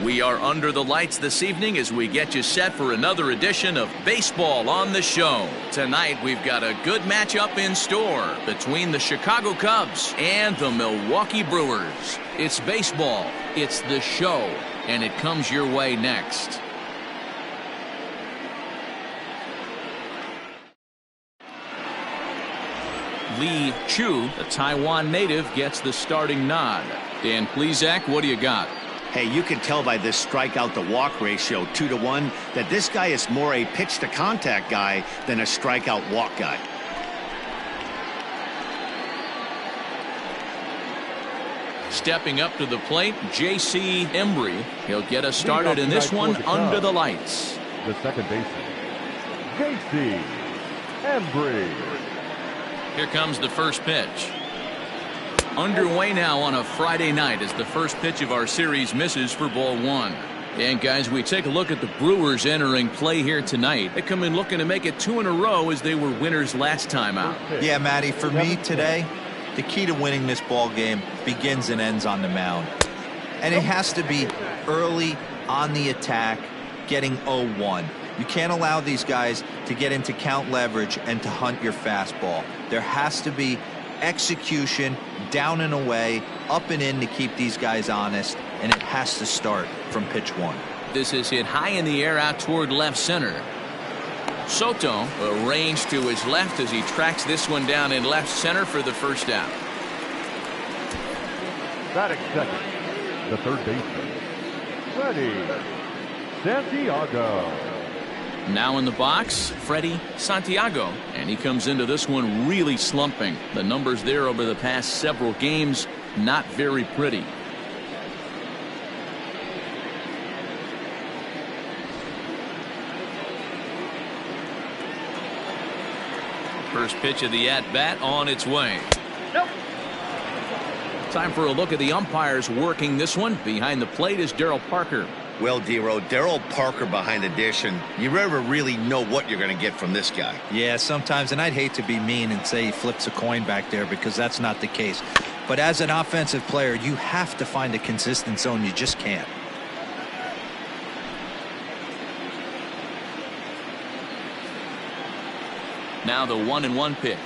We are under the lights this evening as we get you set for another edition of Baseball on the Show. Tonight we've got a good matchup in store between the Chicago Cubs and the Milwaukee Brewers. It's baseball, it's the show, and it comes your way next. Lee Chu, the Taiwan native, gets the starting nod. Dan Plesac, what do you got? Hey, you can tell by this strikeout to walk ratio 2-to-1 that this guy is more a pitch to contact guy than a strikeout walk guy. Stepping up to the plate, J.C. Embry. He'll get us started in this one under the lights. The second baseman, J.C. Embry. Here comes the first pitch. Underway now on a Friday night as the first pitch of our series misses for ball one. And guys, we take a look at the Brewers entering play here tonight. They come in looking to make it 2 in a row as they were winners last time out. Yeah, Matty, for me today, the key to winning this ball game begins and ends on the mound. And it has to be early on the attack, getting 0-1. You can't allow these guys to get into count leverage and to hunt your fastball. There has to be execution, down and away, up and in to keep these guys honest, and it has to start from pitch one. This is hit high in the air out toward left center. Soto arranged to his left as he tracks this one down in left center for the first out. Batting second, the third baseman, Freddie Santiago. Now in the box, Freddie Santiago, and he comes into this one really slumping. The numbers there over the past several games, not very pretty. First pitch of the at-bat on its way. Nope. Time for a look at the umpires working this one. Behind the plate is Darryl Parker. Well, D-Row, Darryl Parker behind the dish, and you never really know what you're going to get from this guy. Yeah, sometimes, and I'd hate to be mean and say he flips a coin back there because that's not the case. But as an offensive player, you have to find a consistent zone. You just can't. Now the 1-1 pitch.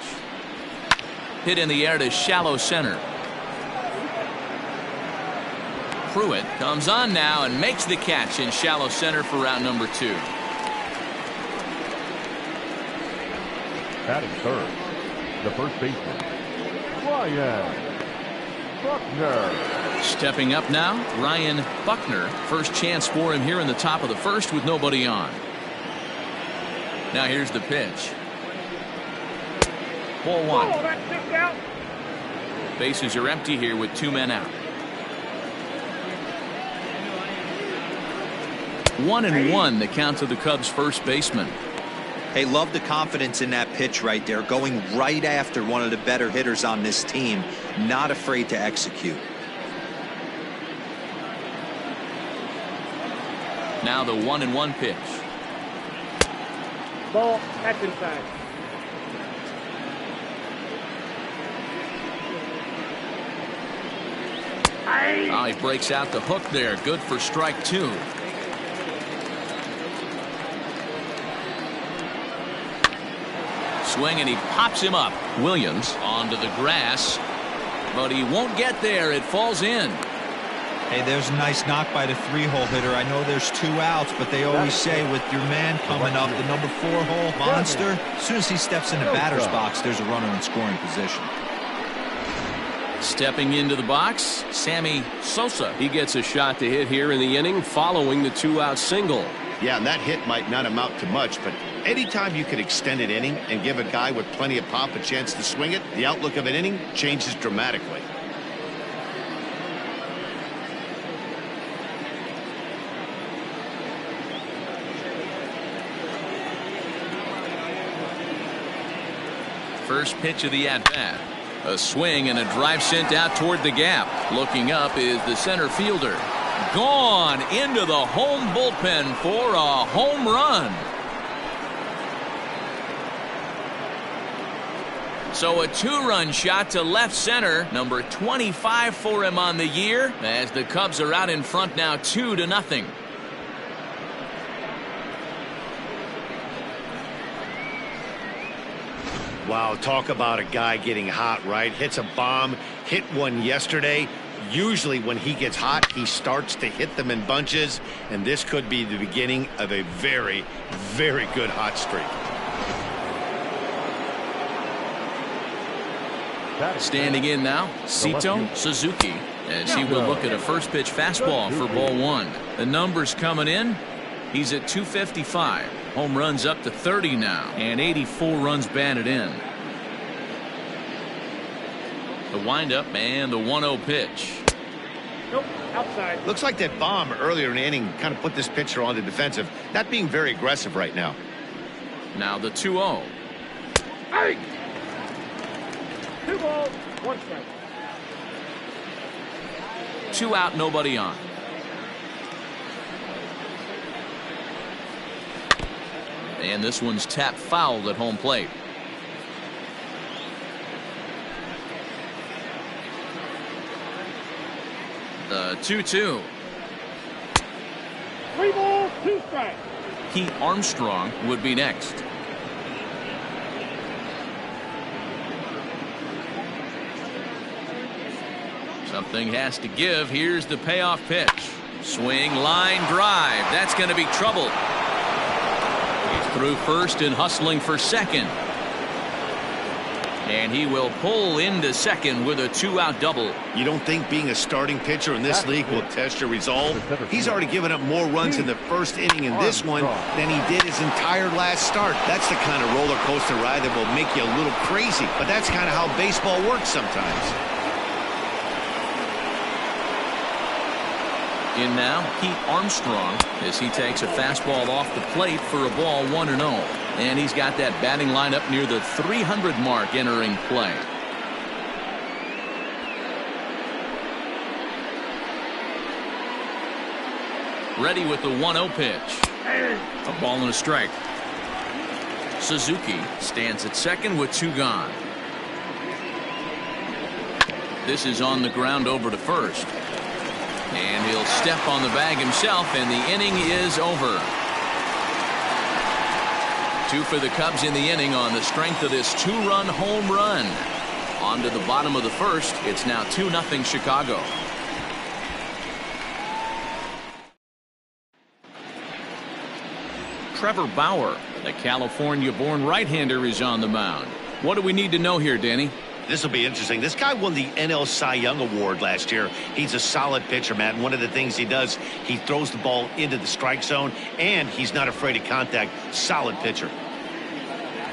Hit in the air to shallow center. Pruitt comes on now and makes the catch in shallow center for round number 2. Batting third, the first baseman, Ryan Buckner. Stepping up now, Ryan Buckner. First chance for him here in the top of the first with nobody on. Now here's the pitch. Ball one. Bases are empty here with 2 men out. 1-1 the count to the Cubs first baseman. Hey, love the confidence in that pitch right there, going right after one of the better hitters on this team, not afraid to execute. Now the 1-1 pitch. Ball, that's inside. Oh, he breaks out the hook there. Good for strike 2. Swing, and he pops him up. Williams onto the grass, but he won't get there. It falls in. Hey, there's a nice knock by the 3-hole hitter. I know there's 2 outs, but they always say with your man coming up, the number 4-hole monster, as soon as he steps in the batter's box, there's a runner in scoring position. Stepping into the box, Sammy Sosa. He gets a shot to hit here in the inning following the 2-out single. Yeah, and that hit might not amount to much, but anytime you can extend an inning and give a guy with plenty of pop a chance to swing it, the outlook of an inning changes dramatically. First pitch of the at-bat. A swing and a drive sent out toward the gap. Looking up is the center fielder. Gone into the home bullpen for a home run. So a 2-run shot to left center, number 25 for him on the year, as the Cubs are out in front now 2-0. Wow, talk about a guy getting hot, right? Hits a bomb, hit one yesterday. Usually when he gets hot, he starts to hit them in bunches, and this could be the beginning of a very, very good hot streak. Standing in now, Sito Suzuki, as he will look at a first pitch fastball for ball 1. The numbers coming in, he's at 255. Home runs up to 30 now, and 84 runs batted in. The windup and the 1-0 pitch. Nope, outside. Looks like that bomb earlier in the inning kind of put this pitcher on the defensive, not being very aggressive right now. Now the 2-0. Hey! 2 balls, 1 strike. 2 out, nobody on. And this one's tapped foul at home plate. The 2-2. 3 balls, 2 strikes. Pete Armstrong would be next. Something has to give. Here's the payoff pitch. Swing, line drive. That's going to be trouble. He's through first and hustling for second. And he will pull into second with a 2-out double. You don't think being a starting pitcher in this league will test your resolve? He's already given up more runs in the first inning in this one than he did his entire last start. That's the kind of roller coaster ride that will make you a little crazy. But that's kind of how baseball works sometimes. In now, Pete Armstrong, as he takes a fastball off the plate for a ball 1-0. And he's got that batting lineup near the 300 mark entering play. Ready with the 1-0 pitch. A ball and a strike. Suzuki stands at second with 2 gone. This is on the ground over to first. And he'll step on the bag himself, and the inning is over. 2 for the Cubs in the inning on the strength of this 2-run home run. On to the bottom of the first. It's now 2-0 Chicago. Trevor Bauer, the California-born right-hander, is on the mound. What do we need to know here, Danny? This will be interesting. This guy won the NL Cy Young Award last year. He's a solid pitcher, Matt. And one of the things he does, he throws the ball into the strike zone, and he's not afraid of contact. Solid pitcher.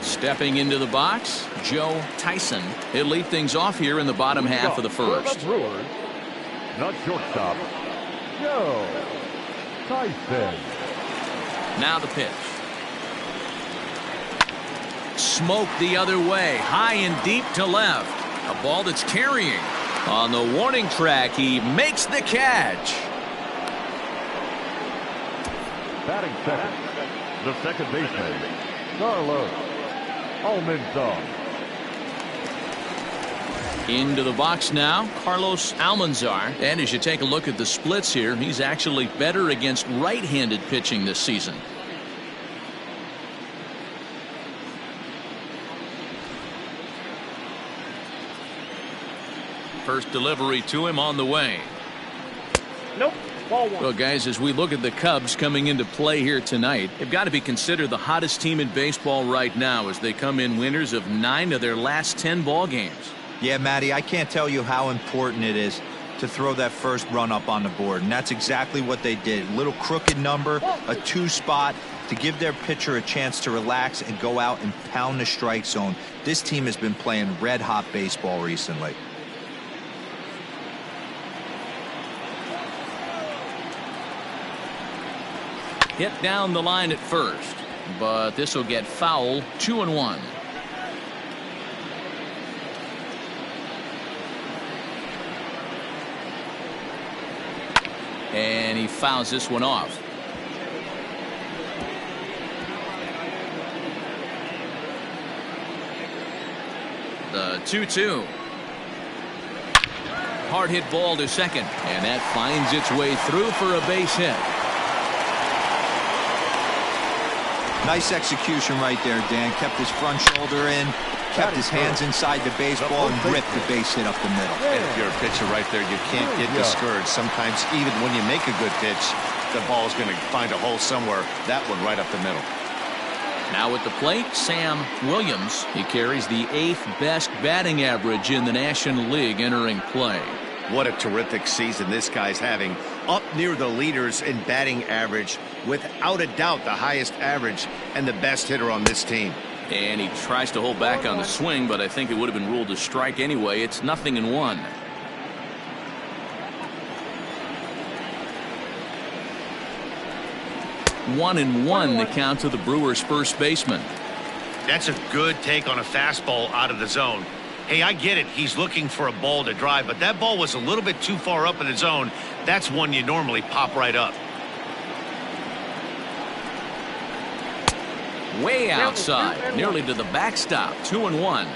Stepping into the box, Joe Tyson. He'll lead things off here in the bottom half of the first. The Brewers, not shortstop, Joe Tyson. Now the pitch. Smoke the other way, high and deep to left. A ball that's carrying. On the warning track, he makes the catch. Batting second, the second baseman, Carlos Almanzar. Into the box now, Carlos Almanzar. And as you take a look at the splits here, he's actually better against right-handed pitching this season. First delivery to him on the way. Nope. Ball 1. Well, guys, as we look at the Cubs coming into play here tonight, they've got to be considered the hottest team in baseball right now as they come in winners of 9 of their last 10 ball games. Yeah, Matty, I can't tell you how important it is to throw that first run up on the board, and that's exactly what they did. A little crooked number, a 2 spot to give their pitcher a chance to relax and go out and pound the strike zone. This team has been playing red-hot baseball recently. Hit down the line at first, but this will get foul. 2-1. And he fouls this one off. The 2-2. Hard hit ball to second, and that finds its way through for a base hit. Nice execution right there, Dan. Kept his front shoulder in, kept his hands inside the baseball, and ripped the base hit up the middle. And if you're a pitcher right there, you can't get discouraged. Sometimes even when you make a good pitch, the ball is going to find a hole somewhere. That one right up the middle. Now at the plate, Sam Williams. He carries the 8th best batting average in the National League entering play. What a terrific season this guy's having. Up near the leaders in batting average. Without a doubt, the highest average and the best hitter on this team. And he tries to hold back on the swing, but I think it would have been ruled a strike anyway. It's 0-1. One and one the count to the Brewers' first baseman. That's a good take on a fastball out of the zone. Hey, I get it. He's looking for a ball to drive, but that ball was a little bit too far up in the zone. That's one you normally pop right up. Way outside, nearly to the backstop. 2-1.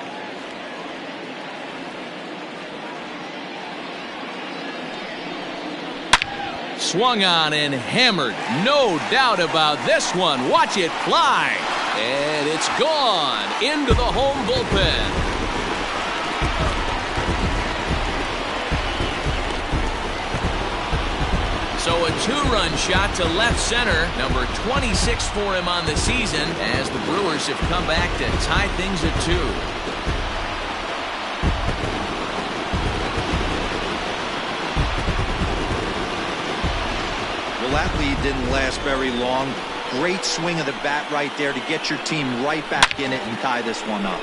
Swung on and hammered. No doubt about this one. Watch it fly. And it's gone into the home bullpen. So a 2-run shot to left center. Number 26 for him on the season as the Brewers have come back to tie things at 2. Well, that lead didn't last very long. Great swing of the bat right there to get your team right back in it and tie this one up.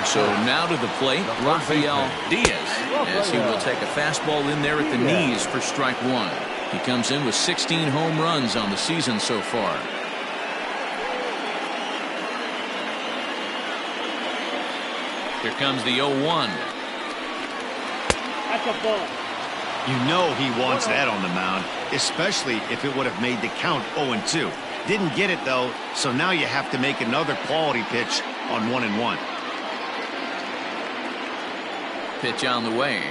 So now to the plate, Rafael Diaz, as he will take a fastball in there at the knees for strike 1. He comes in with 16 home runs on the season so far. Here comes the 0-1. That's a ball. You know he wants that on the mound, especially if it would have made the count 0-2. Didn't get it, though, so now you have to make another quality pitch on 1-1. Pitch on the way.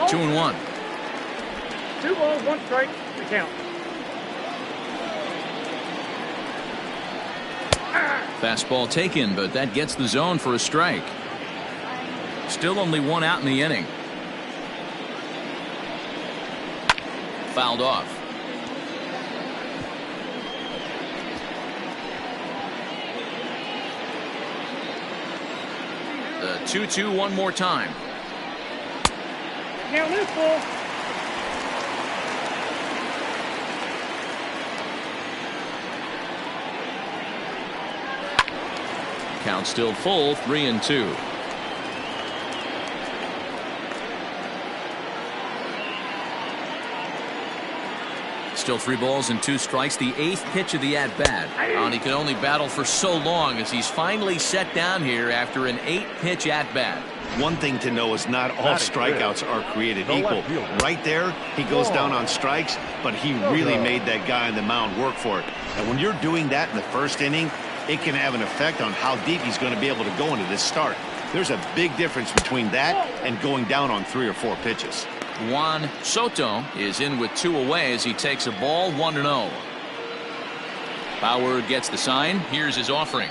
2-1. 2 balls, 1 strike, the count. Fastball taken, but that gets the zone for a strike. Still only 1 out in the inning. Fouled off. The 2-2 one more time. Count is full. Count still full, 3-2. Still 3 balls and 2 strikes. The 8th pitch of the at-bat. And he could only battle for so long as he's finally set down here after an 8-pitch at-bat. One thing to know is not all strikeouts are created equal. Right there, he goes down on strikes, but he really made that guy on the mound work for it. And when you're doing that in the first inning, it can have an effect on how deep he's going to be able to go into this start. There's a big difference between that and going down on 3 or 4 pitches. Juan Soto is in with 2 away as he takes a ball 1-0. Bauer gets the sign. Here's his offering.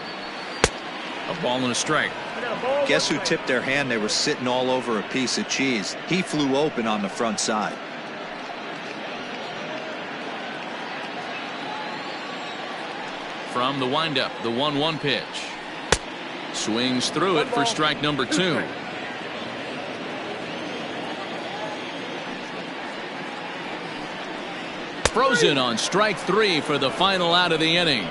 A ball and a strike. Guess who tipped their hand? They were sitting all over a piece of cheese. He flew open on the front side. From the windup, the 1-1 pitch. Swings through it for strike number 2. Frozen on strike 3 for the final out of the inning.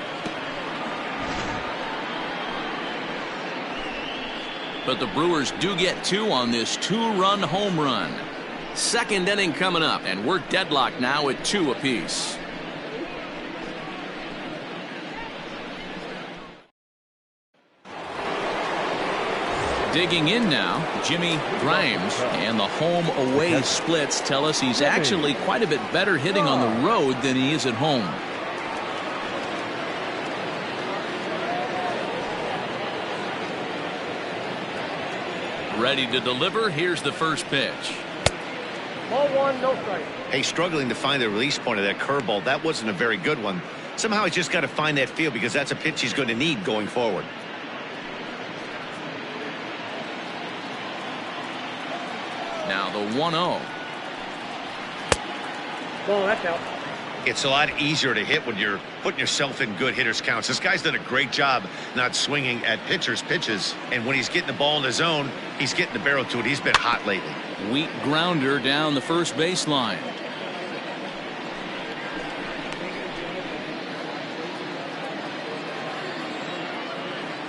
But the Brewers do get 2 on this 2-run home run. Second inning coming up, and we're deadlocked now at 2 apiece. Digging in now, Jimmy Grimes, and the home-away splits tell us he's actually quite a bit better hitting on the road than he is at home. Ready to deliver. Here's the first pitch. Ball one, no strike. Hey, struggling to find the release point of that curveball. That wasn't a very good one. Somehow he's just got to find that feel because that's a pitch he's going to need going forward. Now the 1-0. Ball, that's out. It's a lot easier to hit when you're putting yourself in good hitters counts. This guy's done a great job not swinging at pitchers' pitches. And when he's getting the ball in his zone, he's getting the barrel to it. He's been hot lately. Weak grounder down the first baseline.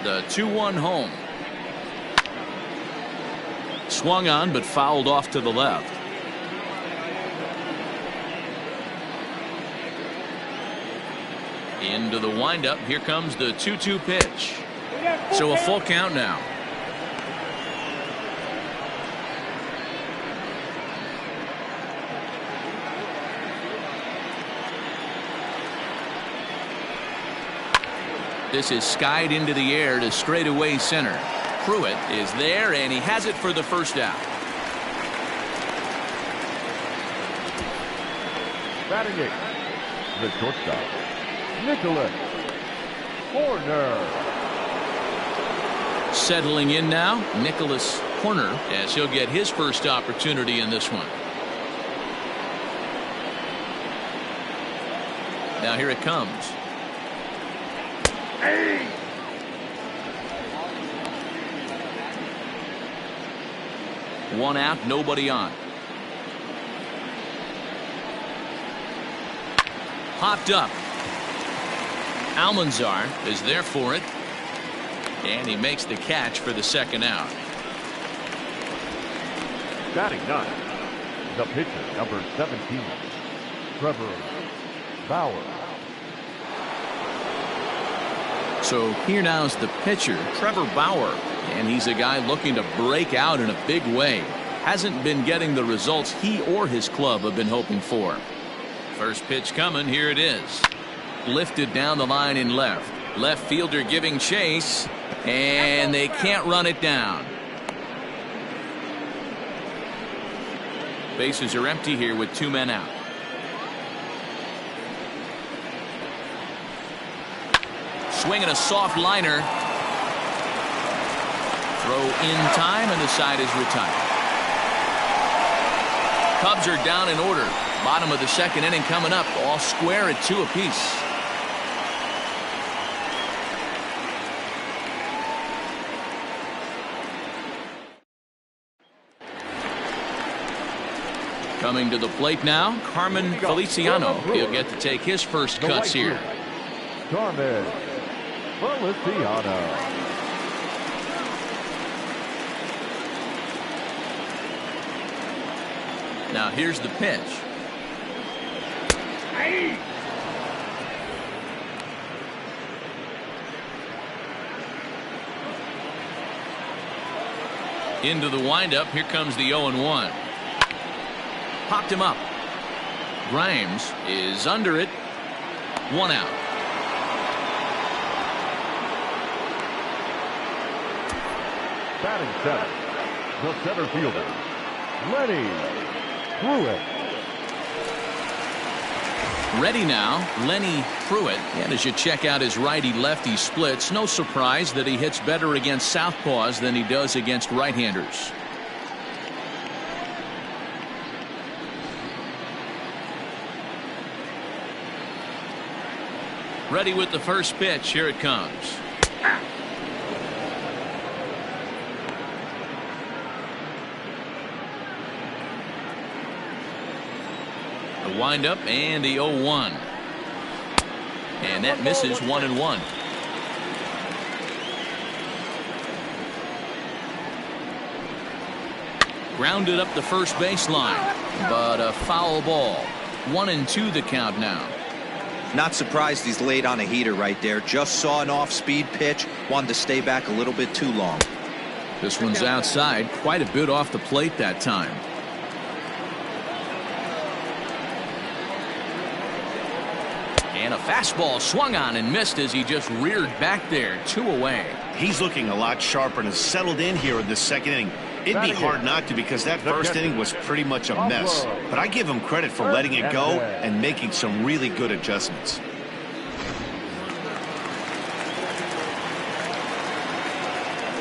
The 2-1 home. Swung on but fouled off to the left. Into the windup. Here comes the 2-2 pitch. So a full count now. This is skied into the air to straightaway center. Pruitt is there, and he has it for the first out. Batting eighth, the shortstop, Nicholas Horner. Settling in now, Nicholas Horner, as he'll get his first opportunity in this one. Now here it comes. Hey! One out, nobody on. Popped up. Almanzar is there for it. And he makes the catch for the second out. Batting ninth, the pitcher, number 17, Trevor Bauer. So here now is the pitcher, Trevor Bauer. And he's a guy looking to break out in a big way. Hasn't been getting the results he or his club have been hoping for. First pitch coming. Here it is. Lifted down the line in left. Left fielder giving chase. And they can't run it down. Bases are empty here with 2 men out. Swinging a soft liner. Throw in time, and the side is retired. Cubs are down in order. Bottom of the second inning coming up. All square at 2 apiece. Coming to the plate now, Carmen Feliciano. He'll get to take his first cuts here. Carmen Feliciano. Now here's the pitch. Hey! Into the windup. Here comes the 0-1. Popped him up. Grimes is under it. 1 out. Batting seventh, the center fielder, Lenny Pruitt. Ready now, Lenny Pruitt. And as you check out his righty-lefty splits, no surprise that he hits better against southpaws than he does against right-handers. Ready with the first pitch. Here it comes. The windup and the 0-1. And that misses 1-1. Grounded up the first baseline, but a foul ball. 1-2 the count now. Not surprised he's laid on a heater right there. Just saw an off-speed pitch. Wanted to stay back a little bit too long. This one's outside, quite a bit off the plate that time. And a fastball swung on and missed as he just reared back there. 2 away. He's looking a lot sharper and has settled in here in the second inning. It'd be hard not to, because that first inning was pretty much a mess. But I give him credit for letting it go and making some really good adjustments.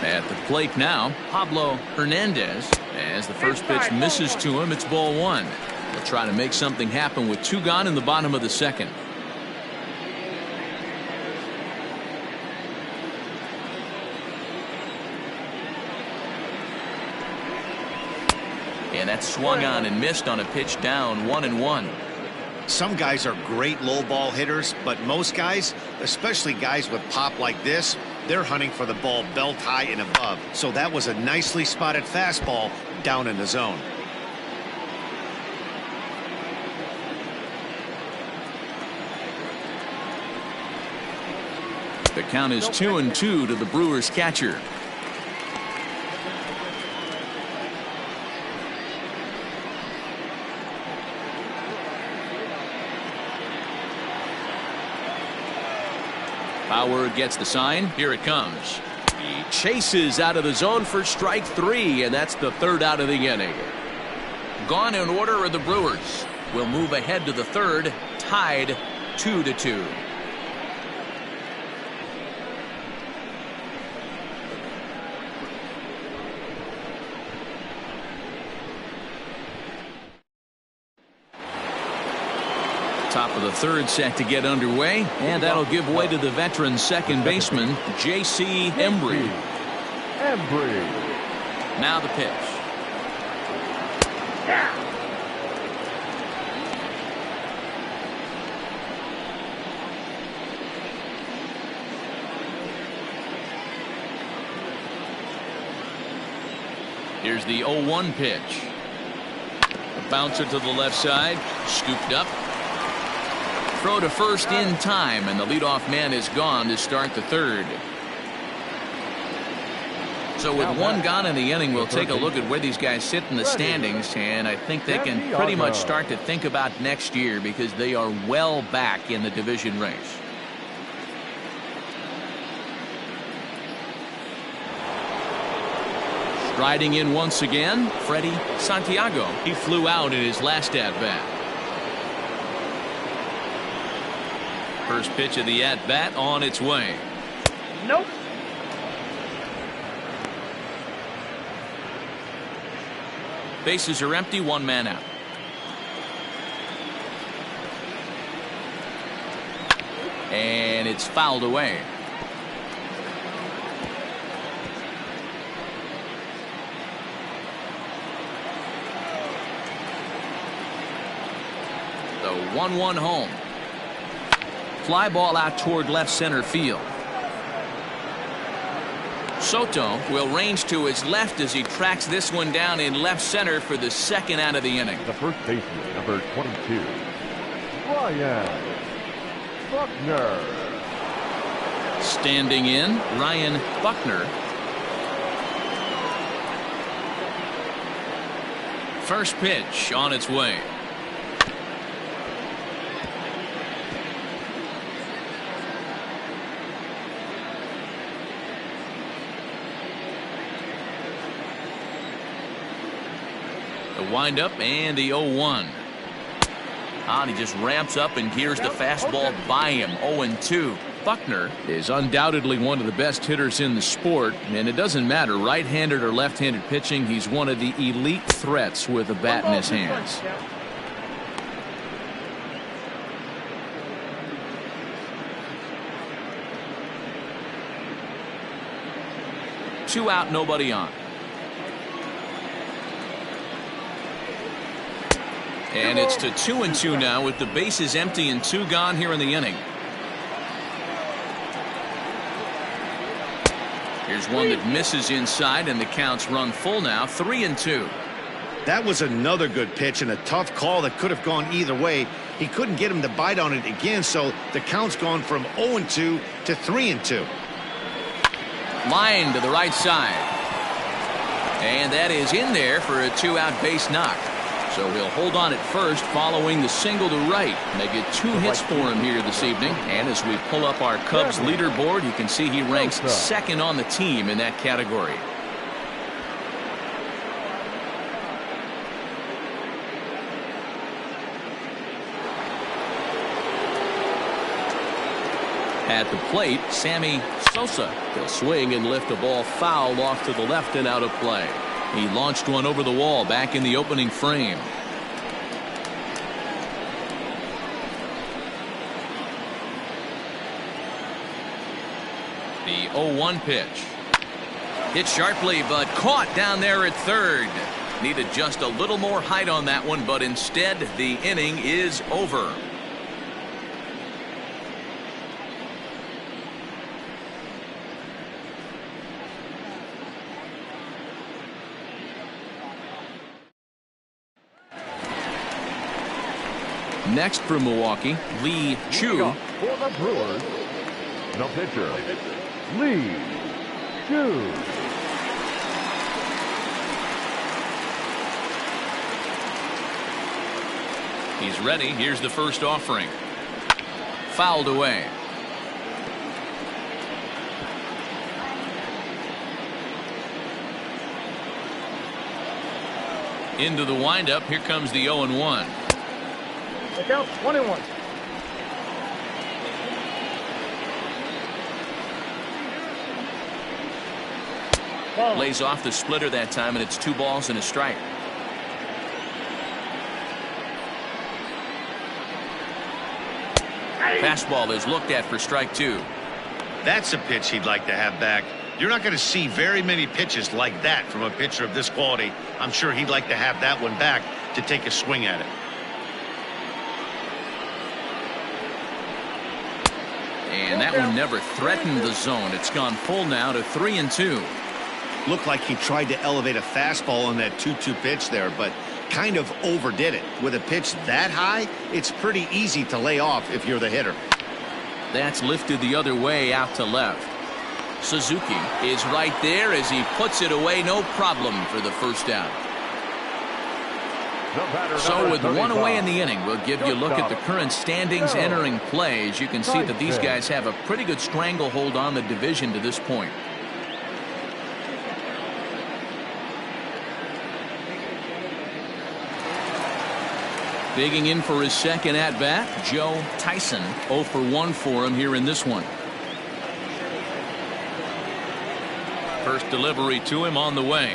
At the plate now, Pablo Hernandez. As the first pitch misses to him, it's ball 1. He'll try to make something happen with 2 gone in the bottom of the second. And that's swung on and missed on a pitch down, 1-1. Some guys are great low ball hitters, but most guys, especially guys with pop like this, they're hunting for the ball belt high and above. So that was a nicely spotted fastball down in the zone. The count is 2-2 to the Brewers catcher. Bauer gets the sign. Here it comes. He chases out of the zone for strike 3, and that's the 3rd out of the inning. Gone in order are the Brewers. Will move ahead to the 3rd, tied 2-2. Top of the 3rd set to get underway, and that'll give way to the veteran second baseman, J.C. Embry. Now the pitch. Here's the 0-1 pitch. A bouncer to the left side, scooped up. Throw to first in time, and the leadoff man is gone to start the 3rd. So with 1 gone in the inning, we'll take a look at where these guys sit in the standings, and I think they can pretty much start to think about next year, because they are well back in the division race. Striding in once again, Freddie Santiago. He flew out in his last at-bat. First pitch of the at-bat on its way. Nope. Bases are empty, 1 man out. And it's fouled away. The 1-1 home. Fly ball out toward left center field. Soto will range to his left as he tracks this one down in left center for the 2nd out of the inning. The first baseman, number 22, Ryan Buckner. Standing in, Ryan Buckner. First pitch on its way. The windup and the 0-1. And he just ramps up and gears the fastball by him. 0-2. Buckner is undoubtedly one of the best hitters in the sport, and it doesn't matter right-handed or left-handed pitching. He's one of the elite threats with a bat in his hands. Two out, nobody on. And it's to 2-2 now with the bases empty and 2 gone here in the inning. Here's one that misses inside, and the count's run full now, 3-2. That was another good pitch and a tough call that could have gone either way. He couldn't get him to bite on it again, so the count's gone from 0-2 to 3-2. Line to the right side. And that is in there for a 2-out base knock. So he'll hold on at first following the single to right. Make it 2 hits for him here this evening. And as we pull up our Cubs leaderboard, you can see he ranks second on the team in that category. At the plate, Sammy Sosa. He'll swing and lift a ball foul off to the left and out of play. He launched one over the wall back in the opening frame. The 0-1 pitch. Hit sharply, but caught down there at third. Needed just a little more height on that one, but instead the inning is over. Next for Milwaukee, Lee Chu. For the Brewers, the pitcher, Lee Chu. He's ready. Here's the first offering. Fouled away. Into the windup. Here comes the 0-1. Look out, 1-1. Lays off the splitter that time, and it's 2 balls and a strike. Fastball is looked at for strike 2. That's a pitch he'd like to have back. You're not going to see very many pitches like that from a pitcher of this quality. I'm sure he'd like to have that one back to take a swing at it. And that one never threatened the zone. It's gone full now to 3-2. Looked like he tried to elevate a fastball on that 2-2 pitch there, but kind of overdid it. With a pitch that high, it's pretty easy to lay off if you're the hitter. That's lifted the other way out to left. Suzuki is right there as he puts it away, no problem for the first out. So with 1 away in the inning, we'll give you a look at the current standings entering play. As you can see that these guys have a pretty good stranglehold on the division to this point. Digging in for his second at-bat, Joe Tyson. 0 for 1 for him here in this one. First delivery to him on the way.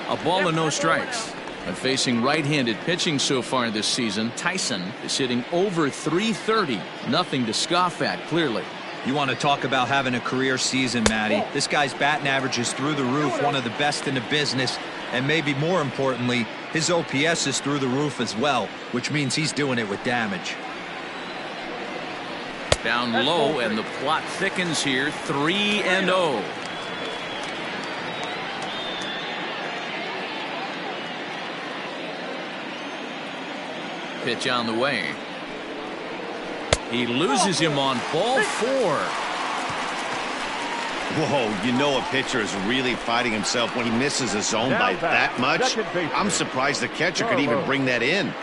A ball and no strikes. And facing right-handed pitching so far this season, Tyson is hitting over .330. Nothing to scoff at, clearly. You want to talk about having a career season, Matty. This guy's batting average is through the roof, one of the best in the business. And maybe more importantly, his OPS is through the roof as well, which means he's doing it with damage. Down low, and the plot thickens here. 3-0. Pitch on the way. He loses him on ball 4. Whoa, you know a pitcher is really fighting himself when he misses a zone by that much. I'm surprised the catcher could even bring that in.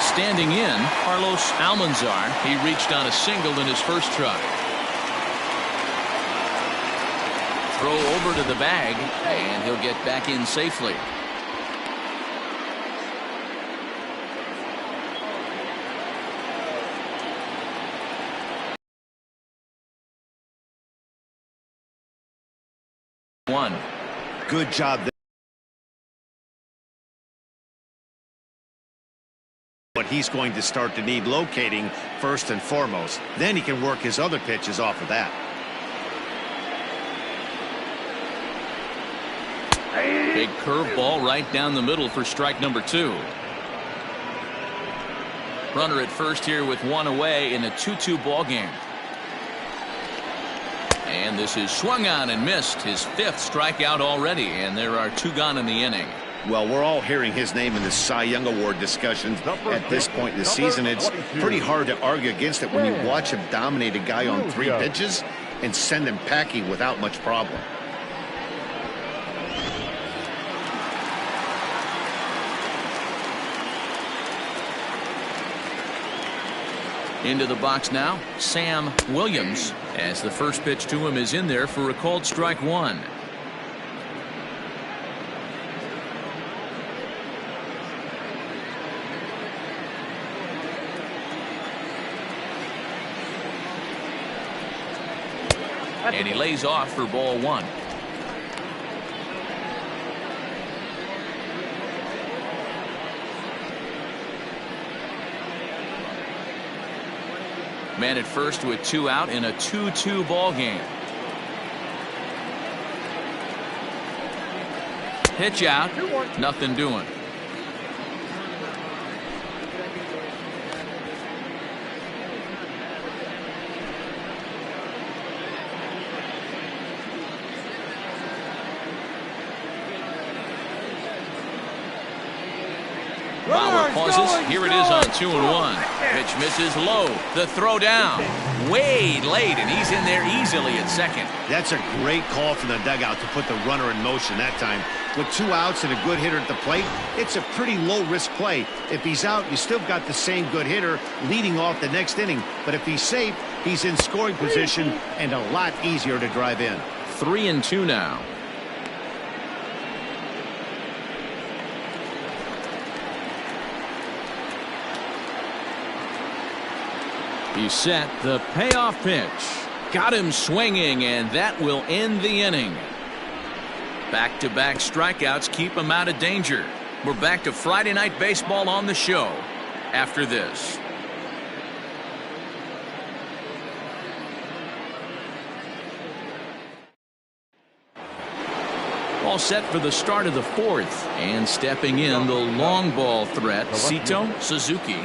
Standing in, Carlos Almanzar. He reached on a single in his first try. Throw over to the bag, and he'll get back in safely. Good job there. But he's going to start to need locating first and foremost. Then he can work his other pitches off of that. Big curveball right down the middle for strike number 2. Runner at first here with 1 away in a 2-2 ball game. And this is swung on and missed. His 5th strikeout already, and there are 2 gone in the inning. Well, we're all hearing his name in the Cy Young Award discussions at this point in the season. It's pretty hard to argue against it when you watch him dominate a guy on 3 pitches and send him packing without much problem. Into the box now, Sam Williams, as the first pitch to him is in there for a called strike one. And he lays off for ball one. Man at first with 2 out in a 2-2 ball game. Pitch out, nothing doing. Bauer pauses. Here it is on 2-1. Pitch misses low. The throw down. Way late, and he's in there easily at second. That's a great call from the dugout to put the runner in motion that time. With 2 outs and a good hitter at the plate, it's a pretty low-risk play. If he's out, you still got the same good hitter leading off the next inning. But if he's safe, he's in scoring position and a lot easier to drive in. 3-2 now. He's set. The payoff pitch. Got him swinging, and that will end the inning. Back-to-back strikeouts keep him out of danger. We're back to Friday Night Baseball on the show after this. All set for the start of the 4th, and stepping in the long ball threat, Sito Suzuki.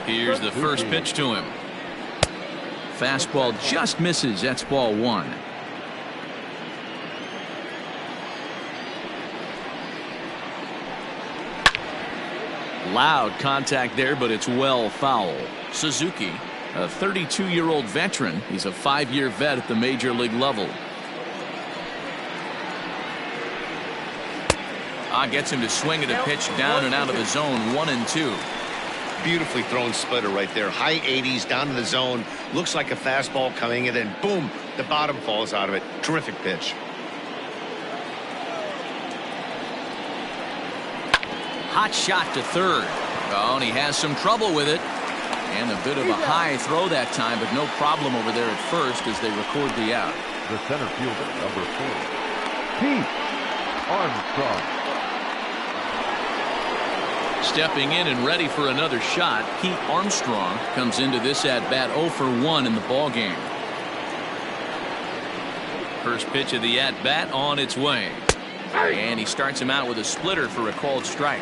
Here's the first pitch to him. Fastball just misses. That's ball one. Loud contact there, but it's well foul. Suzuki, a 32-year-old veteran. He's a 5-year vet at the major league level. Gets him to swing at a pitch down and out of the zone. 1-2. Beautifully thrown splitter right there. High 80s down in the zone. Looks like a fastball coming in, and boom, the bottom falls out of it. Terrific pitch. Hot shot to third. Oh, and he has some trouble with it. And a bit of a high throw that time, but no problem over there at first as they record the out. The center fielder, number 4, Pete Armstrong. Stepping in and ready for another shot, Pete Armstrong comes into this at-bat 0 for 1 in the ballgame. First pitch of the at-bat on its way. And he starts him out with a splitter for a called strike.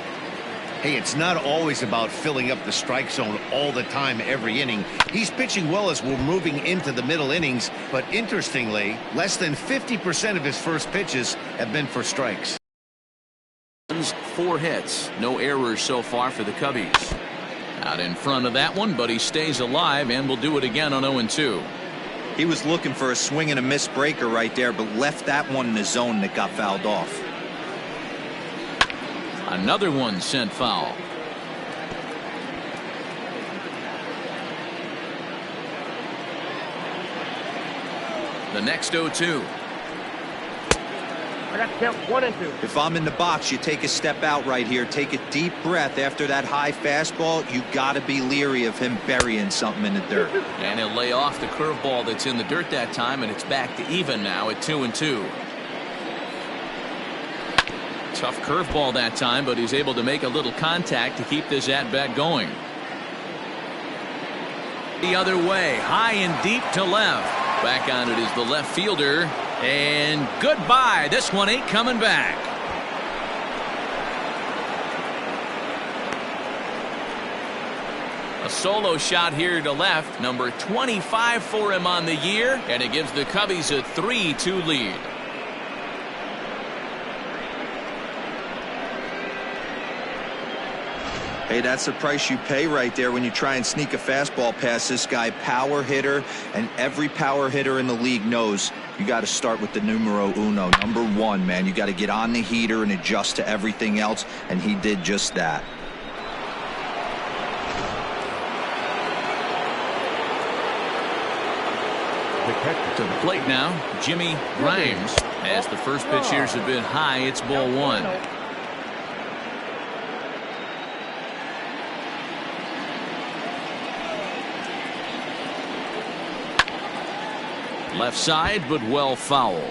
Hey, it's not always about filling up the strike zone all the time every inning. He's pitching well as we're moving into the middle innings, but interestingly, less than 50% of his first pitches have been for strikes. 4 hits, no errors so far for the Cubbies. Out in front of that one, but he stays alive and will do it again on 0-2. He was looking for a swing and a miss breaker right there, but left that one in the zone that got fouled off. Another one sent foul. The next 0-2. I got to count 1 and 2. If I'm in the box, you take a step out right here, take a deep breath after that high fastball. You got to be leery of him burying something in the dirt. And he'll lay off the curveball that's in the dirt that time, and it's back to even now at 2-2. Tough curveball that time, but he's able to make a little contact to keep this at-bat going. The other way, high and deep to left. Back on it is the left fielder. And goodbye. This one ain't coming back. A solo shot here to left. Number 25 for him on the year. And it gives the Cubbies a 3-2 lead. Hey, that's the price you pay right there when you try and sneak a fastball past this guy. Power hitter, and every power hitter in the league knows you got to start with the numero uno, number 1, man. You got to get on the heater and adjust to everything else, and he did just that. catcher. To the plate now, Jimmy Grimes. As the first pitch here's a bit high, it's ball one. Left side, but well foul.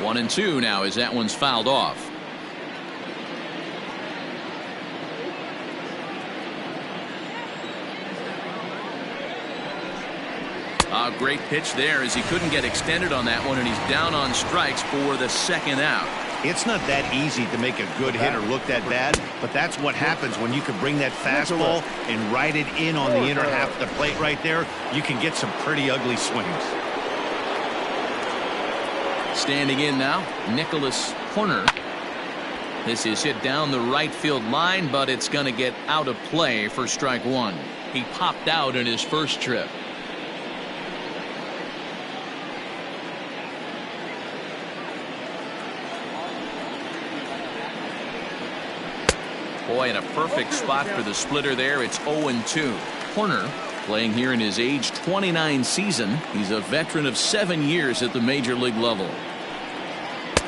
One and two now as that one's fouled off. A great pitch there as he couldn't get extended on that one, and he's down on strikes for the second out. It's not that easy to make a good hitter look that bad, but that's what happens when you can bring that fastball and ride it in on the inner half of the plate right there. You can get some pretty ugly swings. Standing in now, Nicholas Horner. This is hit down the right field line, but it's going to get out of play for strike one. He popped out in his first trip. Boy, in a perfect spot for the splitter there. It's 0-2. Horner playing here in his age 29 season. He's a veteran of 7 years at the major league level.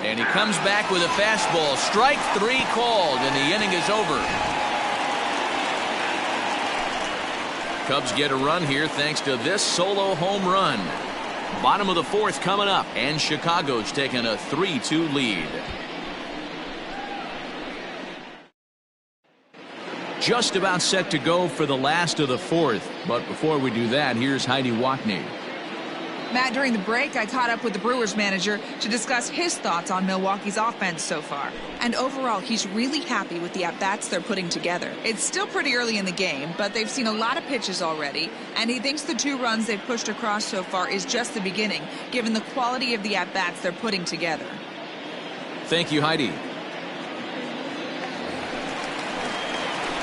And he comes back with a fastball. Strike three called, and the inning is over. Cubs get a run here thanks to this solo home run. Bottom of the fourth coming up, and Chicago's taking a 3-2 lead. Just about set to go for the last of the fourth. But before we do that, here's Heidi Watney. Matt, during the break, I caught up with the Brewers manager to discuss his thoughts on Milwaukee's offense so far. And overall, he's really happy with the at-bats they're putting together. It's still pretty early in the game, but they've seen a lot of pitches already, and he thinks the 2 runs they've pushed across so far is just the beginning, given the quality of the at-bats they're putting together. Thank you, Heidi.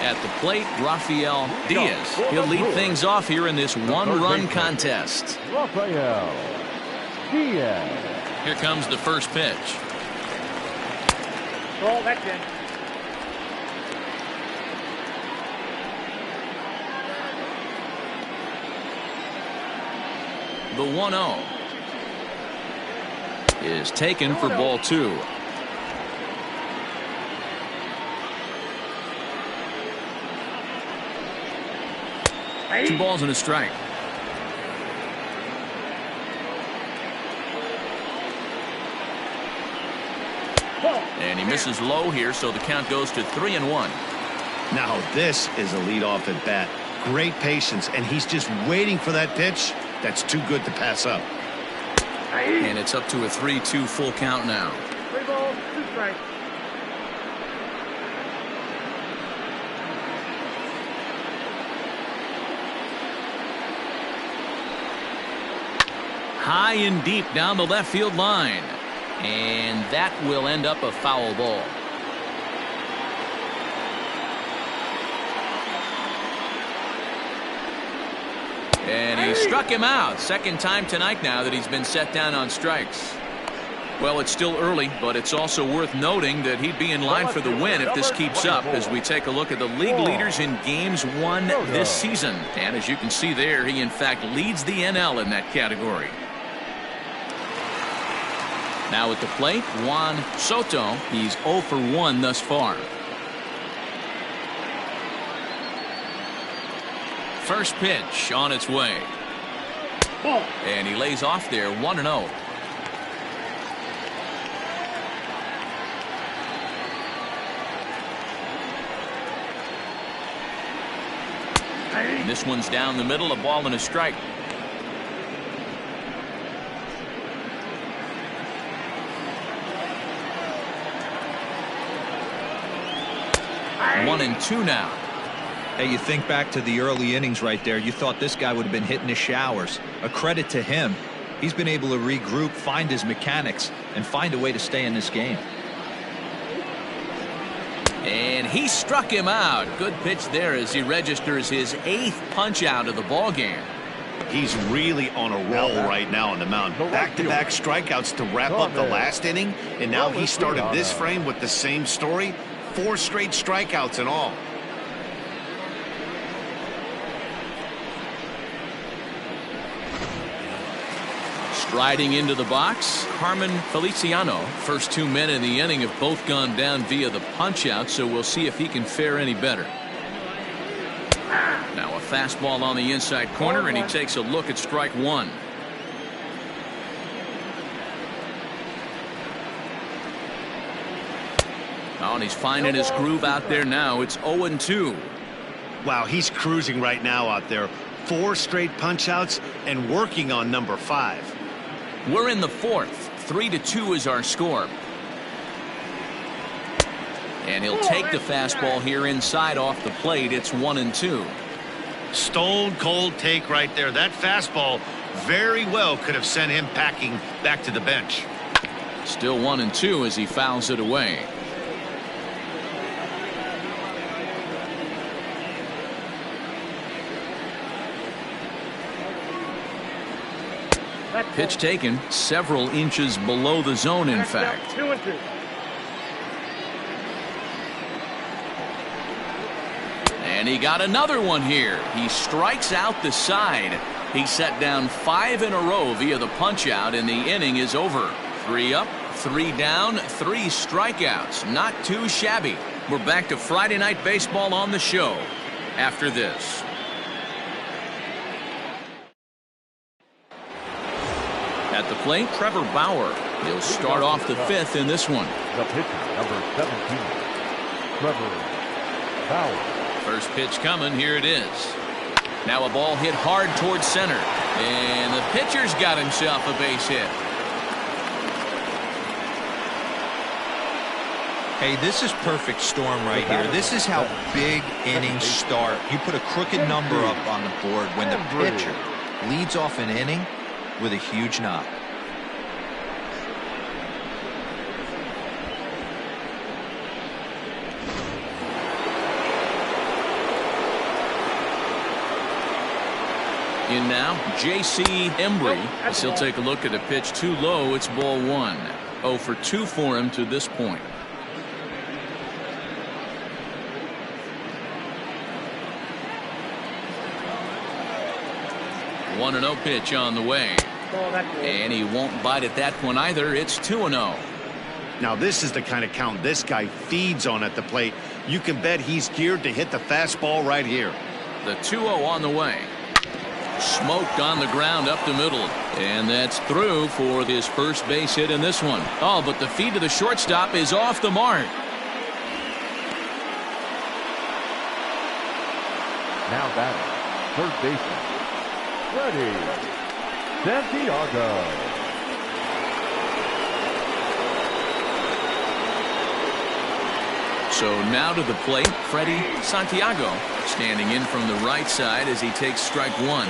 At the plate, Rafael Diaz. He'll lead things off here in this one-run contest. Rafael Diaz. Here comes the first pitch. Ball, that's in. The 1-0 is taken for ball 2. Two balls and a strike. And he misses low here, so the count goes to 3-1. Now this is a leadoff at bat. Great patience, and he's just waiting for that pitch. That's too good to pass up. And it's up to a 3-2 full count now. 3 balls, 2 strikes. High and deep down the left field line. And that will end up a foul ball. And he struck him out. Second time tonight now that he's been set down on strikes. Well, it's still early, but it's also worth noting that he'd be in line for the win if this keeps up as we take a look at the league leaders in games won this season. And as you can see there, he in fact leads the NL in that category. Now at the plate, Juan Soto. He's 0 for 1 thus far. First pitch on its way. And he lays off there, 1-0. And this one's down the middle, a ball and a strike. One and two now. Hey, you think back to the early innings right there. You thought this guy would have been hitting the showers. A credit to him. He's been able to regroup, find his mechanics, and find a way to stay in this game. And he struck him out. Good pitch there as he registers his 8th punch out of the ball game. He's really on a roll right now on the mound. Back-to-back strikeouts to wrap up the last inning, and now he started this frame with the same story. 4 straight strikeouts in all. Striding into the box, Carmen Feliciano. First 2 men in the inning have both gone down via the punch-out, so we'll see if he can fare any better. Now a fastball on the inside corner, and he takes a look at strike 1. Oh, and he's finding his groove out there now. It's 0-2. Wow, he's cruising right now out there. 4 straight punch-outs and working on number 5. We're in the 4th. 3-2 is our score. And he'll take the fastball here inside off the plate. It's 1-2. Stone cold take right there. That fastball very well could have sent him packing back to the bench. Still 1-2 as he fouls it away. Pitch taken several inches below the zone, in fact. 2-2. And he got another one here. He strikes out the side. He set down 5 in a row via the punch out, and the inning is over. 3 up, 3 down, 3 strikeouts. Not too shabby. We're back to Friday Night Baseball on the show after this. At the plate, Trevor Bauer. He'll start off the 5th in this one. The pitcher, number 17, Trevor Bauer. First pitch coming. Here it is. Now a ball hit hard towards center. And the pitcher's got himself a base hit. Hey, this is perfect storm right here. This is how big innings start. You put a crooked number up on the board when the pitcher leads off an inning with a huge knock. In now, J.C. Embry. As he'll take a look at a pitch too low. It's ball 1. 0 for 2 for him to this point. One 1-0 pitch on the way. And he won't bite at that one either. It's 2-0. Now this is the kind of count this guy feeds on at the plate. You can bet he's geared to hit the fastball right here. The 2-0 on the way. Smoked on the ground up the middle. And that's through for his first base hit in this one. Oh, but the feed to the shortstop is off the mark. Now batting, third baseman, Freddie Santiago. So now to the plate, Freddie Santiago, standing in from the right side as he takes strike 1.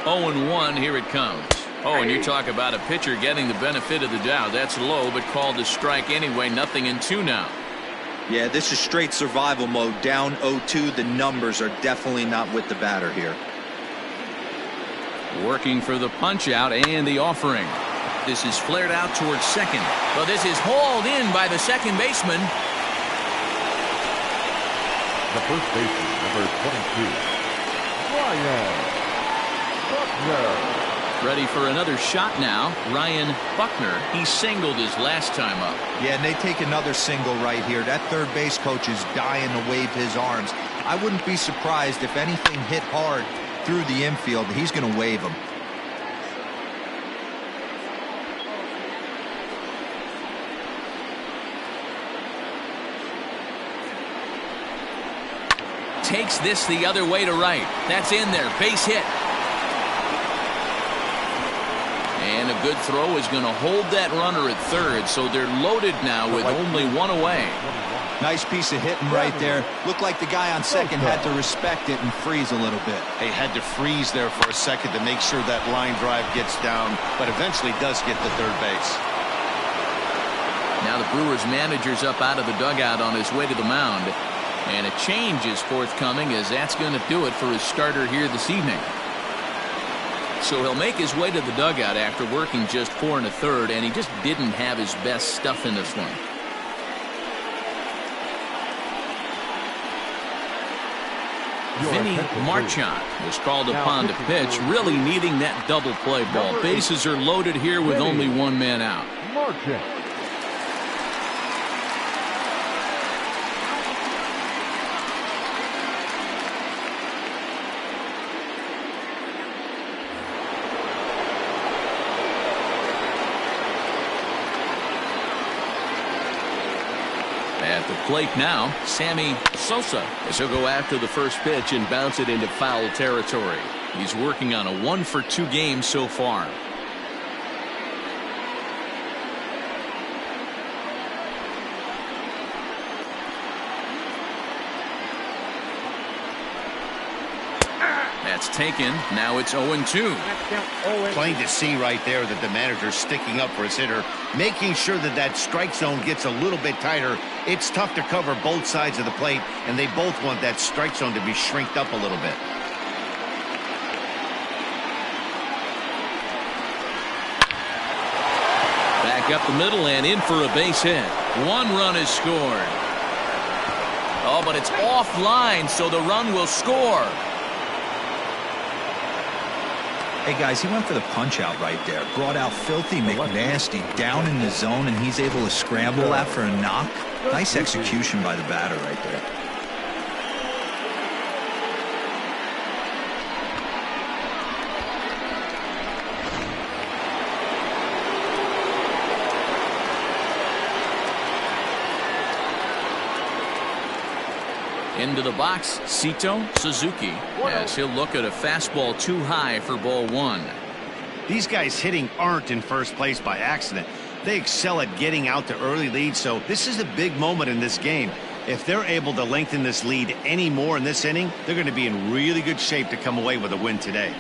Oh, and 1, here it comes. Oh, and you talk about a pitcher getting the benefit of the doubt. That's low, but called a strike anyway. 0-2 now. Yeah, this is straight survival mode. Down 0-2. The numbers are definitely not with the batter here. Working for the punch out and the offering. This is flared out towards second. Well, this is hauled in by the second baseman. The first baseman, number 22, Ryan Buckner. Ready for another shot now. Ryan Buckner. He singled his last time up. Yeah, and they take another single right here. That third base coach is dying to wave his arms. I wouldn't be surprised if anything hit hard through the infield. He's going to wave them. Takes this the other way to right. That's in there. Base hit. And a good throw is going to hold that runner at third, so they're loaded now with only 1 away. Nice piece of hitting right there. Looked like the guy on second had to respect it and freeze a little bit. He had to freeze there for a second to make sure that line drive gets down, but eventually does get to third base. Now the Brewers manager's up out of the dugout on his way to the mound. And a change is forthcoming, as that's going to do it for his starter here this evening. So he'll make his way to the dugout after working just 4 1/3, and he just didn't have his best stuff in this one. Vinny Marchand was called upon to pitch, really needing that double play ball. Bases are loaded here with only 1 man out. Marchand. At the plate now, Sammy Sosa, as he'll go after the first pitch and bounce it into foul territory. He's working on a 1-for-2 game so far. That's taken. Now it's 0-2. Plain to see right there that the manager's sticking up for his hitter, making sure that that strike zone gets a little bit tighter. It's tough to cover both sides of the plate, and they both want that strike zone to be shrinked up a little bit. Back up the middle and in for a base hit. 1 run is scored. Oh, but it's offline, so the run will score. Hey, guys, he went for the punch-out right there. Brought out Filthy McNasty down in the zone, and he's able to scramble that for a knock. Nice execution by the batter right there. Into the box, Sito Suzuki, as he'll look at a fastball too high for ball 1. These guys hitting aren't in first place by accident. They excel at getting out to early leads, so this is a big moment in this game. If they're able to lengthen this lead any more in this inning, they're going to be in really good shape to come away with a win today.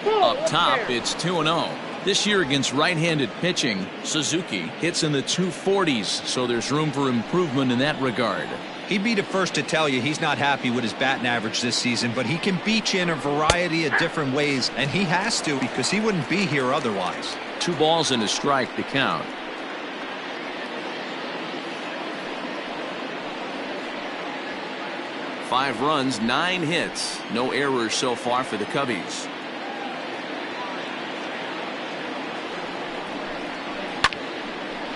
Up top, it's 2-0. This year against right-handed pitching, Suzuki hits in the 240s, so there's room for improvement in that regard. He'd be the first to tell you he's not happy with his batting average this season, but he can beat you in a variety of different ways, and he has to because he wouldn't be here otherwise. 2 balls and a strike to count. Five runs, 9 hits, no errors so far for the Cubbies.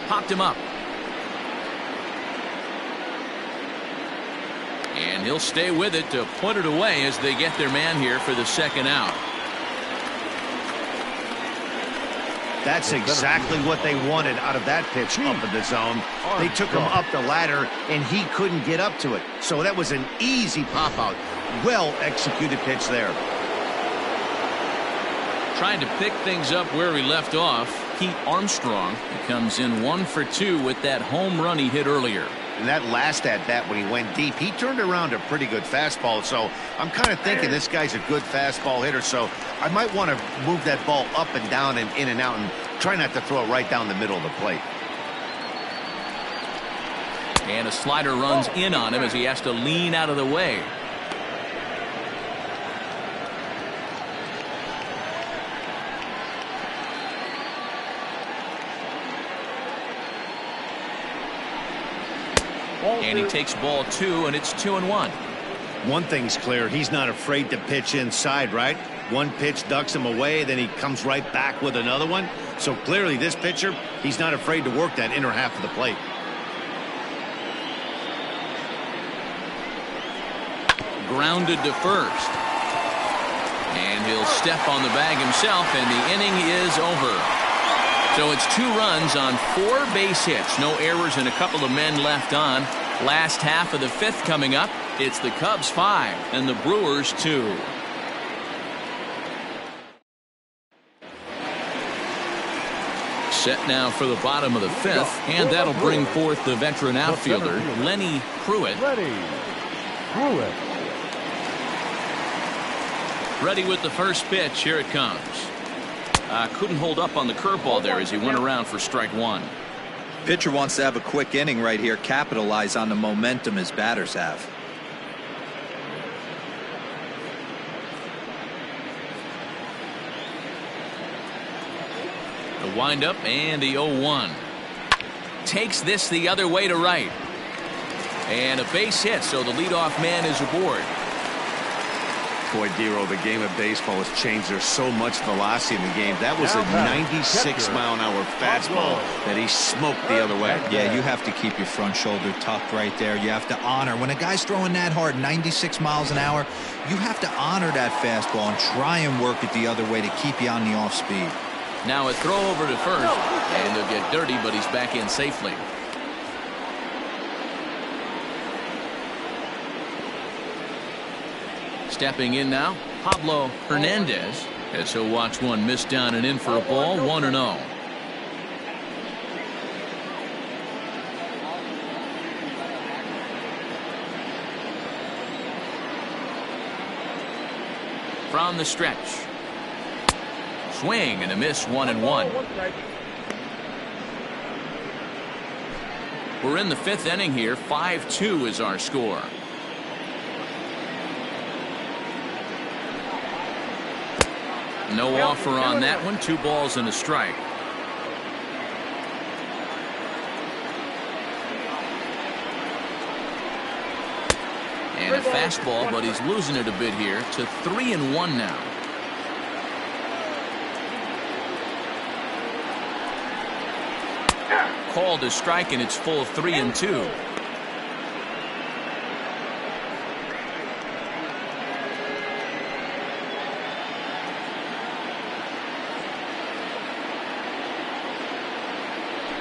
Popped him up. And he'll stay with it to put it away as they get their man here for the second out. That's exactly what they wanted out of that pitch up in the zone. They took him up the ladder, and he couldn't get up to it. So that was an easy pop-out. Well-executed pitch there. Trying to pick things up where he left off, Pete Armstrong. He comes in 1 for 2 with that home run he hit earlier. And that last at-bat when he went deep, he turned around a pretty good fastball. So I'm kind of thinking this guy's a good fastball hitter. So I might want to move that ball up and down and in and out and try not to throw it right down the middle of the plate. And a slider runs in on him as he has to lean out of the way. And he takes ball 2, and it's 2-1. One thing's clear, he's not afraid to pitch inside, right? One pitch ducks him away, then he comes right back with another one. So clearly this pitcher, he's not afraid to work that inner half of the plate. Grounded to first. And he'll step on the bag himself, and the inning is over. So it's 2 runs on 4 base hits. No errors and a couple of men left on. Last half of the 5th coming up. It's the Cubs 5 and the Brewers 2. Set now for the bottom of the 5th, and that'll bring forth the veteran outfielder, Lenny Pruitt. Ready with the first pitch. Here it comes. Couldn't hold up on the curveball there as he went around for strike 1. Pitcher wants to have a quick inning right here, capitalize on the momentum his batters have. The windup and the 0-1. Takes this the other way to right. And a base hit, so the leadoff man is aboard. Boy, Dero, the game of baseball has changed. There's so much velocity in the game. That was a 96-mile-an-hour fastball that he smoked the other way. Yeah, you have to keep your front shoulder tucked right there. You have to honor. When a guy's throwing that hard, 96 miles an hour, you have to honor that fastball and try and work it the other way to keep you on the off speed. Now a throw over to first, and they'll get dirty, but he's back in safely. Stepping in now, Pablo Hernandez, as he'll watch one miss down and in for a ball, 1-0. From the stretch. Swing and a miss, 1-1. We're in the 5th inning here. 5-2 is our score. No offer on that one. 2 balls and a strike. And a fastball, but he's losing it a bit here to 3-1 now. Called a strike, and it's full 3-2.